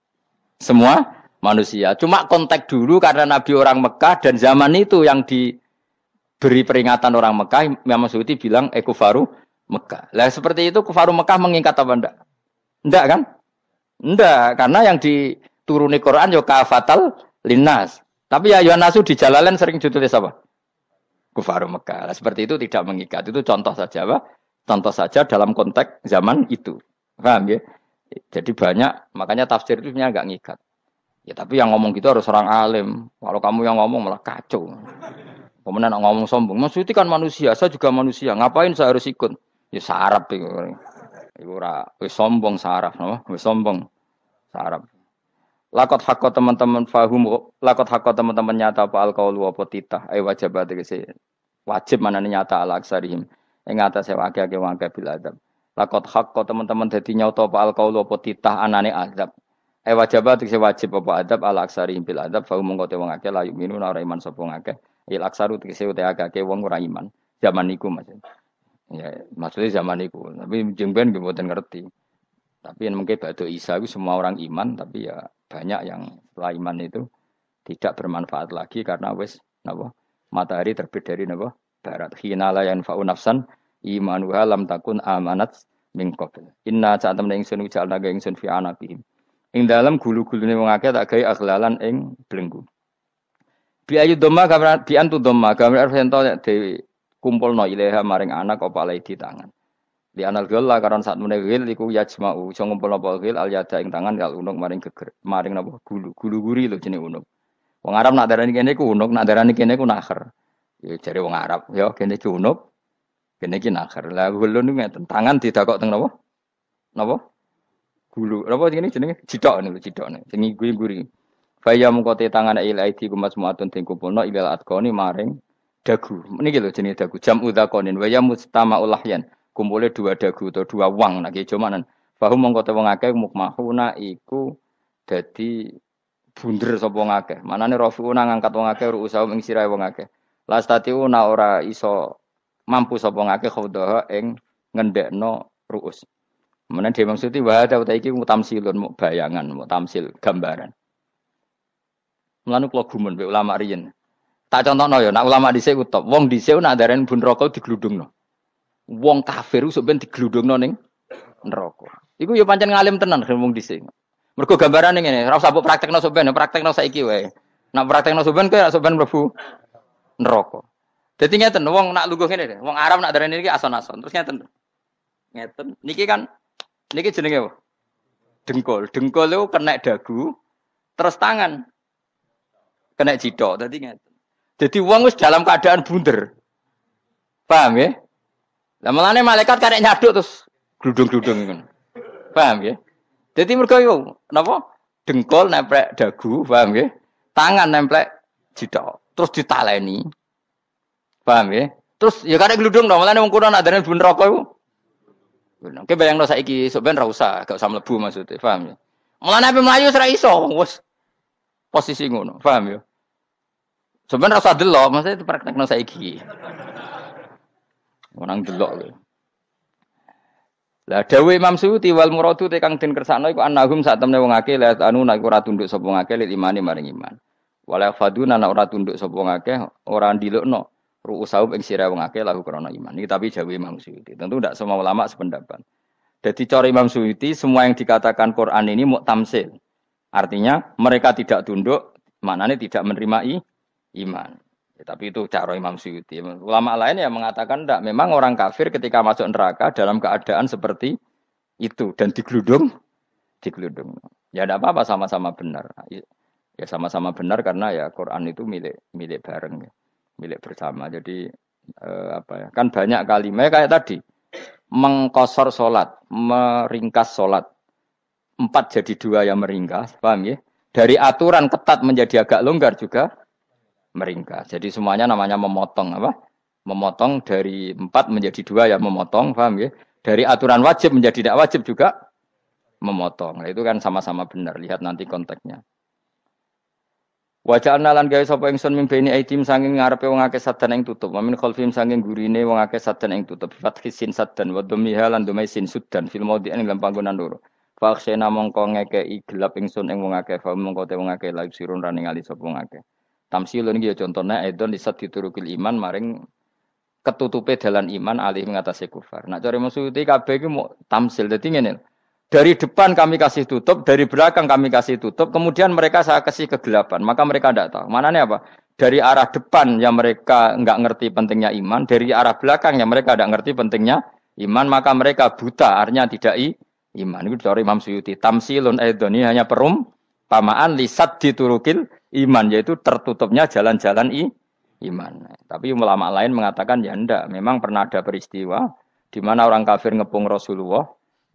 Semua manusia. Cuma konteks dulu karena Nabi orang Mekah dan zaman itu yang diberi peringatan orang Mekah, Imam Suyuti bilang kufaru Mekah. Lah seperti itu kufaru Mekah mengikat apa enggak? Enggak kan? Enggak, karena yang dituruni Quran yo kafatal linnas. Tapi ya Yohanasu di Jalalain sering ditulis apa? Kufaru Mekah. Lah seperti itu tidak mengikat. Itu contoh saja apa? Contoh saja dalam konteks zaman itu. Paham ya? Jadi banyak, makanya tafsir itu sebenarnya enggak ngikat. Ya tapi yang ngomong gitu harus orang alim. Kalau kamu yang ngomong malah kacau. Kemudian ngomong sombong. Maksudnya kan manusia, saya juga manusia. Ngapain saya harus ikut? Ya sarap itu. Iku ora wis sombong saraf, no? Wis sombong saraf. Lakot hakko teman-teman fahum, lakot hakko teman-teman nyata apa alqaulu apa titah, wajib tegese wajib manane nyata ala aksarihim. Ing atase akeh-akeh wong akeh bil adab. Lakot hakko teman-teman dadi nyata apa alqaulu apa titah anane azab. Wajib tegese wajib apa adab ala aksarihim bil adab, fahum mongko te wong akeh la yuminu ora iman sapa wong akeh. Il aksaru tegese te akeh wong ora iman. Zaman niku maksud. Ya, maksudnya zaman itu. Tapi jengben nggih mboten ngerti. Tapi yang mungkin batu Isa itu semua orang iman, tapi ya banyak yang setelah iman itu tidak bermanfaat lagi karena wis napa? Matahari terbit dari napa? Barat. Khina la yanfa'u nafsan imanuha lam takun amanat min qabl. Inna saat temen ingsun ujalna ga ingsun fi anaqihim. Ing dalem gulu-gulune wong akeh tak gawe aghlalan ing belenggu. Bi ayu dhamma gambar bi antu dhamma gambar sento dewi kumpulno ilaha maring anak apa alai di tangan. Di anal gila karon saat menegil iku yajma'u iso ngumpulno apa gil al yada ing tangan kal unuk maring geger maring napa gulu guri lho jenenge unuk. Wong Arab nak darani kene iku unuk, nak darani kene iku nakher. Ya jare wong Arab, ya kene iki unuk, kene iki nakher. Lah gulu niku ngeten, tangan didakok teng napa? Napa? Gulu. Napa jenenge cidok niku cidokne. Sing guri. Faya mengko te tangan ilaidi kumas muatun ting kumpulno ilal atqoni maring dagu. Niki lho jenenge dagu. Jam udzakonin wa ya mustama'ul lahyan. Kumpule dua dagu atau dua wang nek jomanan. Fahum mongko te wong akeh mukmahuna iku dadi bunder sapa wong akeh. Manane rafiuna ngangkat wong akeh ruusahum ing sirahe wong akeh. Lastatiuna ora iso mampu sapa wong akeh khawdaha ing ngendhekno ruus. Menan dhewe maksud wa ta iki mutamsilun muk bayangan, muk tamsil gambaran. Mulane kula gumun mbek ulama riyen. Tak contohno ya, nek ulama dhisik ku top. Wong dhisik nak darani bun neraka digludungno. Wong kafir sok ben digludungno ning neraka. Iku ya pancen ngalim tenan wong dhisik. Mergo gambarane ngene, ora usah mbok praktekno sok ben, praktekno saiki wae. Nek praktekno sok ben kowe sok ben mlebu neraka. Dadi ngeten, wong nak lungguh ngene, wong Arab nak darani iki ason-ason. Terus ngeten. Ngeten. Niki jenenge apa? Dengkul. Dengkul itu kena dagu, terus tangan kena cidok. Dadi ngeten. Jadi wong wis dalam keadaan bunder. Paham ya? Lah mulane malaikat karek nyaduk terus gludung-gludung ngono. Paham ya? Jadi mergo yo napa? Dengkul nemplek dagu, paham ya? Tangan nemplek cidok. Terus ditaleni. Paham ya? Terus ya karek gludung dong, mulane wong kuno nak darane bun neraka iku. Oke bayangno saiki sok ben ra usah, gak usah mlebu maksudnya, paham ya? Mulane ape mlayu ora iso, wis posisi ngono, paham ya? Sebenarnya rasa delok, maksudnya itu praktekno saiki. Orang delok lho. Lah dawuh Imam Suyuti wal muradu te kang den kersakno iku annahum sak temne wong akeh la anu nek ora tunduk sapa wong akeh lil imani maring iman. Wala faduna nek ora tunduk sapa wong akeh ora ndilukno ru'usahum ing sira wong akeh lahu krana iman. Iki tapi dawuh Imam Suyuti. Tentu tidak semua ulama sependapat. Jadi cara Imam Suyuti semua yang dikatakan Quran ini muktamsil. Artinya mereka tidak tunduk, maknanya tidak menerima iman. Ya, tapi itu cara Imam Suyuti. Ulama lain yang mengatakan tidak. Memang orang kafir ketika masuk neraka dalam keadaan seperti itu dan digeludung. Ya tidak apa-apa sama-sama benar. Ya sama-sama benar karena ya Quran itu milik bareng, ya. Milik bersama. Jadi apa ya? Kan banyak kalimat kayak tadi mengkosor solat, meringkas solat. 4 jadi 2 yang meringkas, paham ya? Dari aturan ketat menjadi agak longgar juga meringkas. Jadi semuanya namanya memotong apa? Memotong dari 4 menjadi 2 yang memotong, paham ya? Dari aturan wajib menjadi tidak wajib juga memotong. Nah, itu kan sama-sama benar. Lihat nanti konteksnya. Wajah lan gawe sapa ingsun mimpeni aitim saking ngarepe wong akeh sadan ing tutup. Wa min khalfihim saking gurine wong akeh sadan ing tutup. Fathi sin sadan wa dhammiha lan dhamai sin sudan fil maudhi'in ing panggonan loro. Fakhsena mongko ngekeki gelap ingsun ing wong akeh fa mongko te wong akeh laib sirun rane ngali sapa wong akeh. Tamsilun iki ya contone aidon lisat diturukil iman maring ketutupe dalan iman alih ngatasi kufar. Nak cara maksud kabeh iki mau tamsil. Dadi ngene. Dari depan kami kasih tutup, dari belakang kami kasih tutup, kemudian mereka saya kasih kegelapan. Maka mereka tidak tahu. Mananya apa? Dari arah depan yang mereka enggak ngerti pentingnya iman, dari arah belakang yang mereka tidak ngerti pentingnya iman, maka mereka buta, artinya tidak iman. Itu dari Imam Suyuti. Tamsilun aidoni hanya perumpamaan lisat diturukil iman, yaitu tertutupnya jalan-jalan iman. Tapi ulama lain mengatakan ya enggak. Memang pernah ada peristiwa di mana orang kafir ngepung Rasulullah,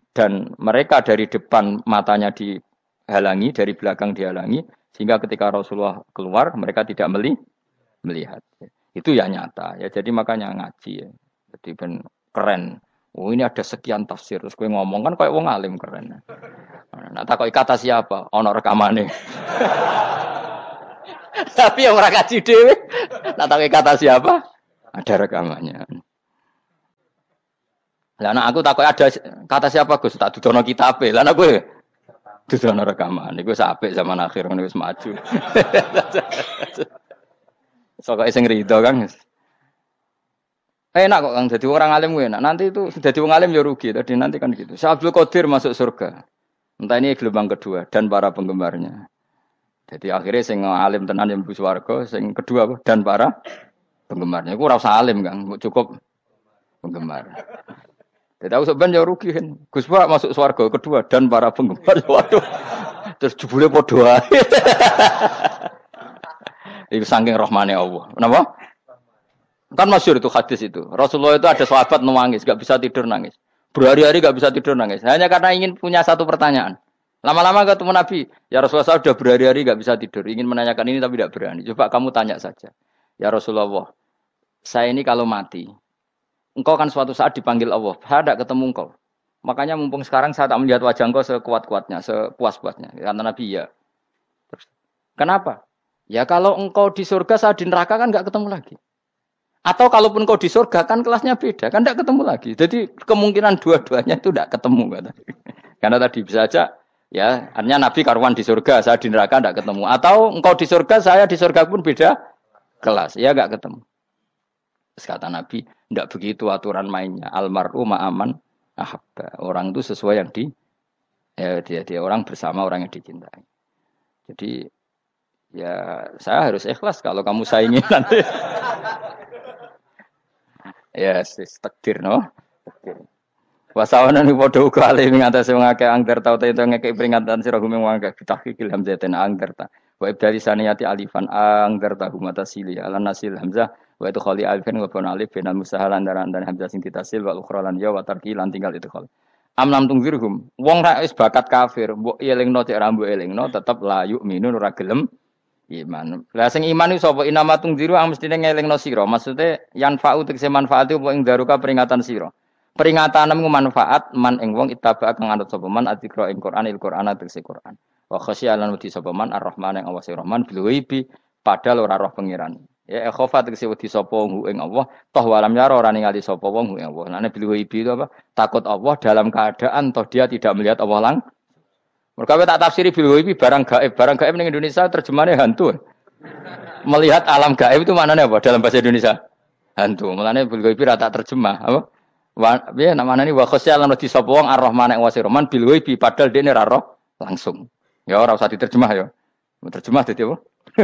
dan mereka dari depan matanya dihalangi, dari belakang dihalangi, sehingga ketika Rasulullah keluar, mereka tidak melihat. Itu ya nyata. Ya, jadi makanya ngaji. Ya. Jadi ben keren. Oh ini ada sekian tafsir. Terus gue ngomong kan kayak wong alim keren. Nah tak kata siapa? Ono rekamane. Tapi yang orang ngaji dhewe. Nah tak kata siapa? Ada rekamannya. Lah anak aku takut ada kata siapa Gus tak dudono kitabe. Lah anak gue dudono rekaman. Iku apik zaman akhir ngene wis maju. Sok sing rido Kang. Enak kok Kang dadi orang alim gue enak. Nanti itu dadi wong alim ya rugi tadi nanti kan gitu. Syekh Abdul Qadir masuk surga. Entah ini gelombang kedua dan para penggemarnya. Jadi akhirnya sing alim tenan yang mlebu swarga, sing kedua apa? Dan para penggemarnya. Iku ora usah alim Kang, cukup penggemar. Jadi aku sebenarnya rugi kan. Gus Pak masuk swarga kedua dan para penggemar. Waduh. Terus jebule padha ae. Iku saking rahmane Allah. Kenapa? Kan masyhur itu hadis itu. Rasulullah itu ada sahabat nangis, enggak bisa tidur nangis. Berhari-hari enggak bisa tidur nangis. Hanya karena ingin punya satu pertanyaan. Lama-lama ketemu Nabi, ya Rasulullah saya sudah berhari-hari enggak bisa tidur, ingin menanyakan ini tapi tidak berani. Coba kamu tanya saja. Ya Rasulullah, saya ini kalau mati, engkau kan suatu saat dipanggil Allah. Saya tidak ketemu engkau. Makanya mumpung sekarang saya tak melihat wajah engkau sekuat-kuatnya, sepuas-puasnya. Karena Nabi ya. Terus, kenapa? Ya kalau engkau di surga, saya di neraka kan enggak ketemu lagi. Atau kalaupun engkau di surga kan kelasnya beda, kan enggak ketemu lagi. Jadi kemungkinan dua-duanya itu enggak ketemu. Karena tadi bisa saja, ya artinya Nabi karuan di surga, saya di neraka enggak ketemu. Atau engkau di surga, saya di surga pun beda kelas. Ya enggak ketemu. Terus kata Nabi, tidak begitu aturan mainnya. Almaru ma'aman ahabba. Orang itu sesuai yang dia orang bersama orang yang dicintai. Jadi ya saya harus ikhlas kalau kamu saingi nanti. Ya, takdir no. Wasawana ni padha uga ale ing atase wong akeh angger tau te ngekek peringatan sira gumeng wong akeh tahqiqil hamzatin angger ta. Wa ibdali saniyati alifan angger ta humata sili ala nasil hamzah wa itu khali alifin wa bana alif binal musahalan dan hamzah sing ditasil wa ukhra lan ya wa tarki lan tinggal itu khali. Amlam tungwirhum wong ra wis bakat kafir mbok elingno cek ra mbok elingno tetep la yu'minun ora gelem iman. Lah sing iman iku sapa inama tungziru ang mestine ngelingno sira. Maksude yan fa'u tegese manfaat iku ing daruka peringatan sira. Peringatanmu manfaat man ing wong ittaba kang anut sapa man adzikra ing Qur'anil Qur'an tegese Qur'an. Wa khasyialan wedi sapa man ar-rahman ing Allah Rahman bil ghaibi padahal ora roh pangeran. Ya khofa tegese wedi sapa ing Allah toh walam yara ora ningali sapa wong ing Allah. Nane bil ghaibi itu apa? Takut Allah dalam keadaan toh dia tidak melihat Allah langsung. Mereka tak tafsiri bil ghaibi barang gaib. Barang gaib ning Indonesia terjemahannya hantu. Melihat alam gaib itu maknanya apa dalam bahasa Indonesia? Hantu. Mulane bil ghaibi ra tak terjemah, apa? Ya namanya ini wa khosya lan di sapa wong ar-rahman ing wasi rahman bil ghaibi padahal dene ra roh langsung. Ya ora usah diterjemah ya. Terjemah dadi apa?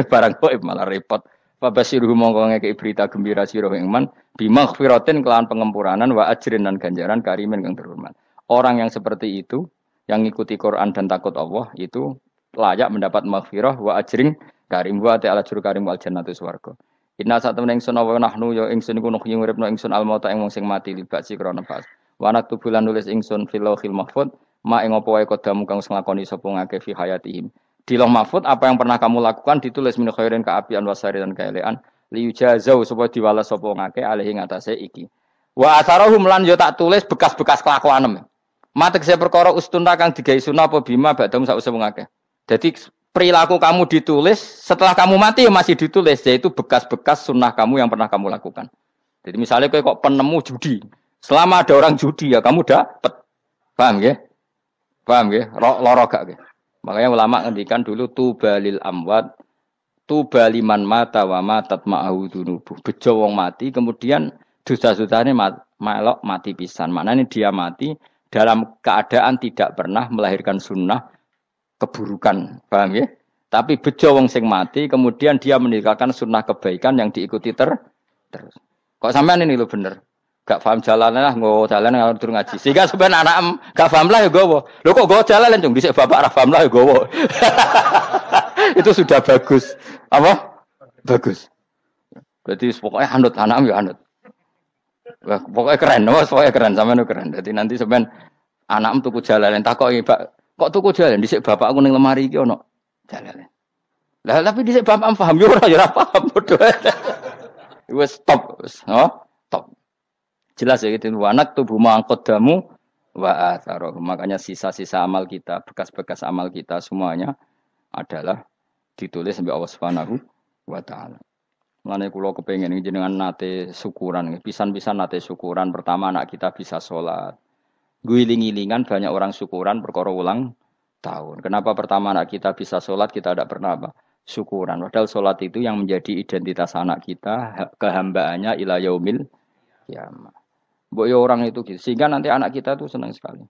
Barang gaib malah repot. Fabasiruhu mongko ngekeki berita gembira sira ing man bimaghfiratin kelawan pengempuranan wa ajrin dan ganjaran karimin kang terhormat. Orang yang seperti itu yang ngikuti Quran dan takut Allah itu layak mendapat maghfirah wa ajrin karim wa ta'ala jur karim wal jannatu swarga. Inna satamene ingsun wa nahnu ya ingsun iku nuhyi uripno ingsun al mauta ing wong sing mati libasi krana pas. Wa naktubulan nulis ingsun fil lauhil mahfuz ma ing apa wae kodamu kang nglakoni sapa ngake fi hayatihim. Di Lauh Mahfuz apa yang pernah kamu lakukan ditulis min khairin kaapian wasari dan kaelean liyujazau supaya diwales sapa ngake alih ing atase iki. Wa atharahum lan yo tak tulis bekas-bekas kelakuanem. Matek saya perkara ustun kang digawe sunah apa bima badam sak usah ngake. Jadi perilaku kamu ditulis setelah kamu mati ya masih ditulis yaitu bekas-bekas sunnah kamu yang pernah kamu lakukan. Jadi misalnya kok penemu judi. Selama ada orang judi ya kamu dapat. Paham nggih? Paham nggih? Loro gak nggih? Makanya ulama ngendikan dulu tubalil amwat tubaliman mata wa matat ma'ahu dunubuh. Bejo wong mati kemudian dosa-dosane melok mati pisan. Maknanya dia mati dalam keadaan tidak pernah melahirkan sunnah keburukan. Paham ya? Tapi bejo wong sing mati kemudian dia meninggalkan sunnah kebaikan yang diikuti terus. Kok sampean ini lho bener. Gak paham jalan lah, nggo jalan ngalor tur ngaji. Sehingga sebenarnya anak gak paham lah ya gowo. Lho kok nggo jalan cung dhisik bapak ra paham lah ya gowo. Itu sudah bagus. Apa? Bagus. Berarti pokoknya anut anakmu ya anut. Wah, pokoknya keren, pokoknya keren sampean keren. Jadi nanti sampean anakmu tuku jalan takoki, Pak, kok tuku jalan dhisik bapak aku ning lemari iki ono jalan. Lah tapi dhisik bapak paham yo ora paham bodoh. Wes stop, no? Stop. Jelas ya gitu, wanak tubuh mangkodamu wa atharoh. Makanya sisa-sisa amal kita, bekas-bekas amal kita semuanya adalah ditulis sampai Allah Subhanahu wa taala. Mulane kula kepengin jenengan nate syukuran, pisan-pisan nate syukuran. Pertama anak kita bisa sholat. Guling-gilingan banyak orang syukuran perkara ulang tahun. Kenapa pertama anak kita bisa sholat kita tidak pernah apa? Syukuran. Padahal sholat itu yang menjadi identitas anak kita, kehambaannya ila yaumil kiamah. Mbok ya orang itu gitu. Sehingga nanti anak kita tuh senang sekali.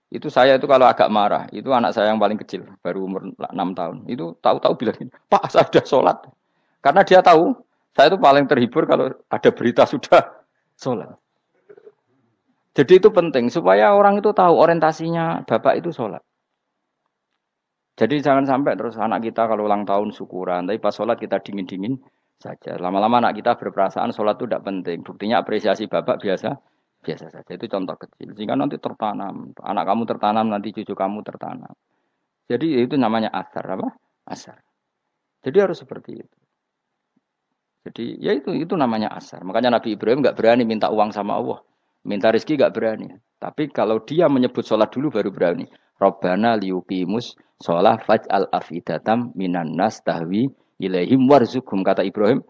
Itu saya itu kalau agak marah, itu anak saya yang paling kecil, baru umur 6 tahun. Itu tahu-tahu bilang, "Pak, saya sudah sholat." Karena dia tahu, saya itu paling terhibur kalau ada berita sudah sholat. Jadi itu penting, supaya orang itu tahu orientasinya bapak itu sholat. Jadi jangan sampai terus anak kita kalau ulang tahun syukuran, tapi pas sholat kita dingin-dingin saja. Lama-lama anak kita berperasaan sholat itu tidak penting. Buktinya apresiasi bapak biasa saja. Itu contoh kecil. Sehingga nanti tertanam. Anak kamu tertanam, nanti cucu kamu tertanam. Jadi itu namanya asar. Apa? Asar. Jadi harus seperti itu. Jadi ya itu namanya asar. Makanya Nabi Ibrahim nggak berani minta uang sama Allah. Minta rezeki nggak berani. Tapi kalau dia menyebut sholat dulu baru berani. Rabbana liyuqimus sholah faj'al afidatam minan nas tahwi ilaihim warzuqhum. Kata Ibrahim.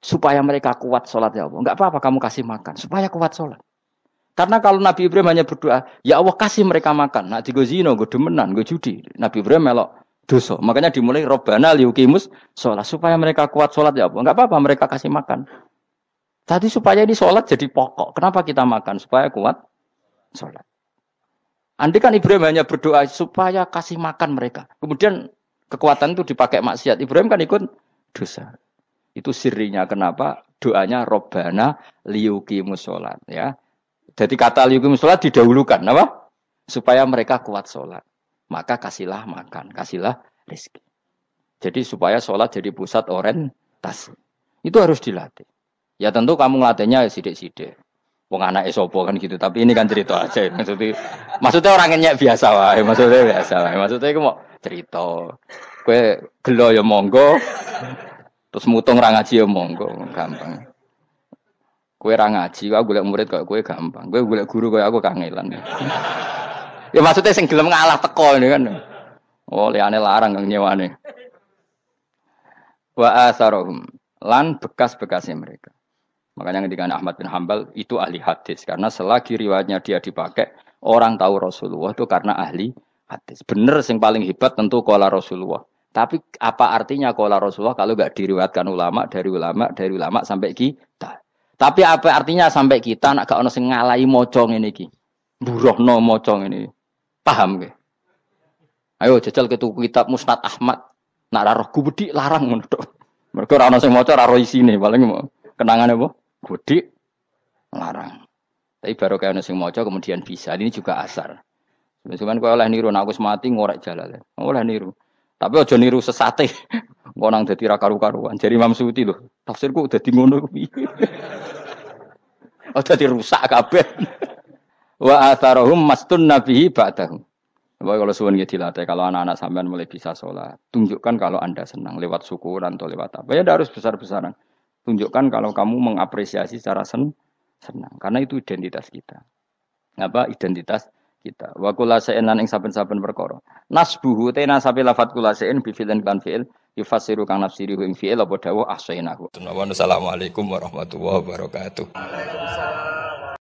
Supaya mereka kuat sholat ya Allah. Enggak apa-apa kamu kasih makan. Supaya kuat sholat. Karena kalau Nabi Ibrahim hanya berdoa, ya Allah kasih mereka makan. Nak digo zina, go demenan, go judi. Nabi Ibrahim melok dosa. Makanya dimulai Rabbana liyuqimus sholat. Supaya mereka kuat sholat ya Allah. Enggak apa-apa mereka kasih makan. Tadi supaya ini sholat jadi pokok. Kenapa kita makan? Supaya kuat sholat. Andai kan Ibrahim hanya berdoa supaya kasih makan mereka. Kemudian kekuatan itu dipakai maksiat. Ibrahim kan ikut dosa. Itu sirinya kenapa doanya Rabbana liyuqimus sholat. Ya. Jadi kata liyuqimus sholat didahulukan. Apa? Supaya mereka kuat sholat. Maka kasihlah makan. Kasihlah rezeki. Jadi supaya sholat jadi pusat orientasi. Itu harus dilatih. Ya tentu kamu ngelatihnya sidik-sidik. Wong anake sapa kan gitu. Tapi ini kan cerita aja. Maksudnya orang nyek biasa wae. Maksudnya iku mau cerita. Kowe gelo ya monggo. Terus mutung ra ngaji ya monggo, gampang. Kowe ra ngaji, aku golek murid kok kowe gampang. Kowe golek guru kaya aku kangelan. Ya maksudnya sing gelem ngalah teko ini kan. Oh, liyane larang kang nyewane. Wa asarhum lan bekas-bekasnya mereka. Makanya ketika Ahmad bin Hambal itu ahli hadis karena selagi riwayatnya dia dipakai orang tahu Rasulullah itu karena ahli hadis. Bener sing paling hebat tentu qala Rasulullah. Tapi apa artinya qala Rasulullah kalau enggak diriwayatkan ulama dari ulama sampai kita. Tapi apa artinya sampai kita nak gak ono sing ngalahi maca ngene iki. Mburohno maca ngene. Paham nggih? Ayo jajal ke tuku kitab Musnad Ahmad. Nak ra roh gubedi larang ngono tok. Mergo ora ana sing maca ora ro isine, paling kenangane apa? Godik larang. Tapi baru kayak ana sing maca kemudian bisa. Ini juga asar. Cuman kowe oleh niru nek aku mati ngorek jalale. Oleh niru. Tapi aja niru sesate. Engko nang dadi ra karu-karuan. Jari Imam Suyuti lho. Tafsirku dadi ngono kuwi. Oh dadi rusak kabeh. Wa atharahum mastun nabihi ba'dahu. Bapak kalau suwun nggih dilatih kalau anak-anak sampean mulai bisa sholat, tunjukkan kalau Anda senang lewat syukuran atau lewat apa. Ya harus besar-besaran. Tunjukkan kalau kamu mengapresiasi secara senang karena itu identitas kita. Apa identitas kita. Wa kula sa'in lan ing saben-saben perkara. Nasbuhu te nasabe lafat kula sa'in bi fi'lin kan fi'il yufasiru kang nafsiri ing fi'il apa dawuh ahsainahu. Assalamualaikum warahmatullahi wabarakatuh.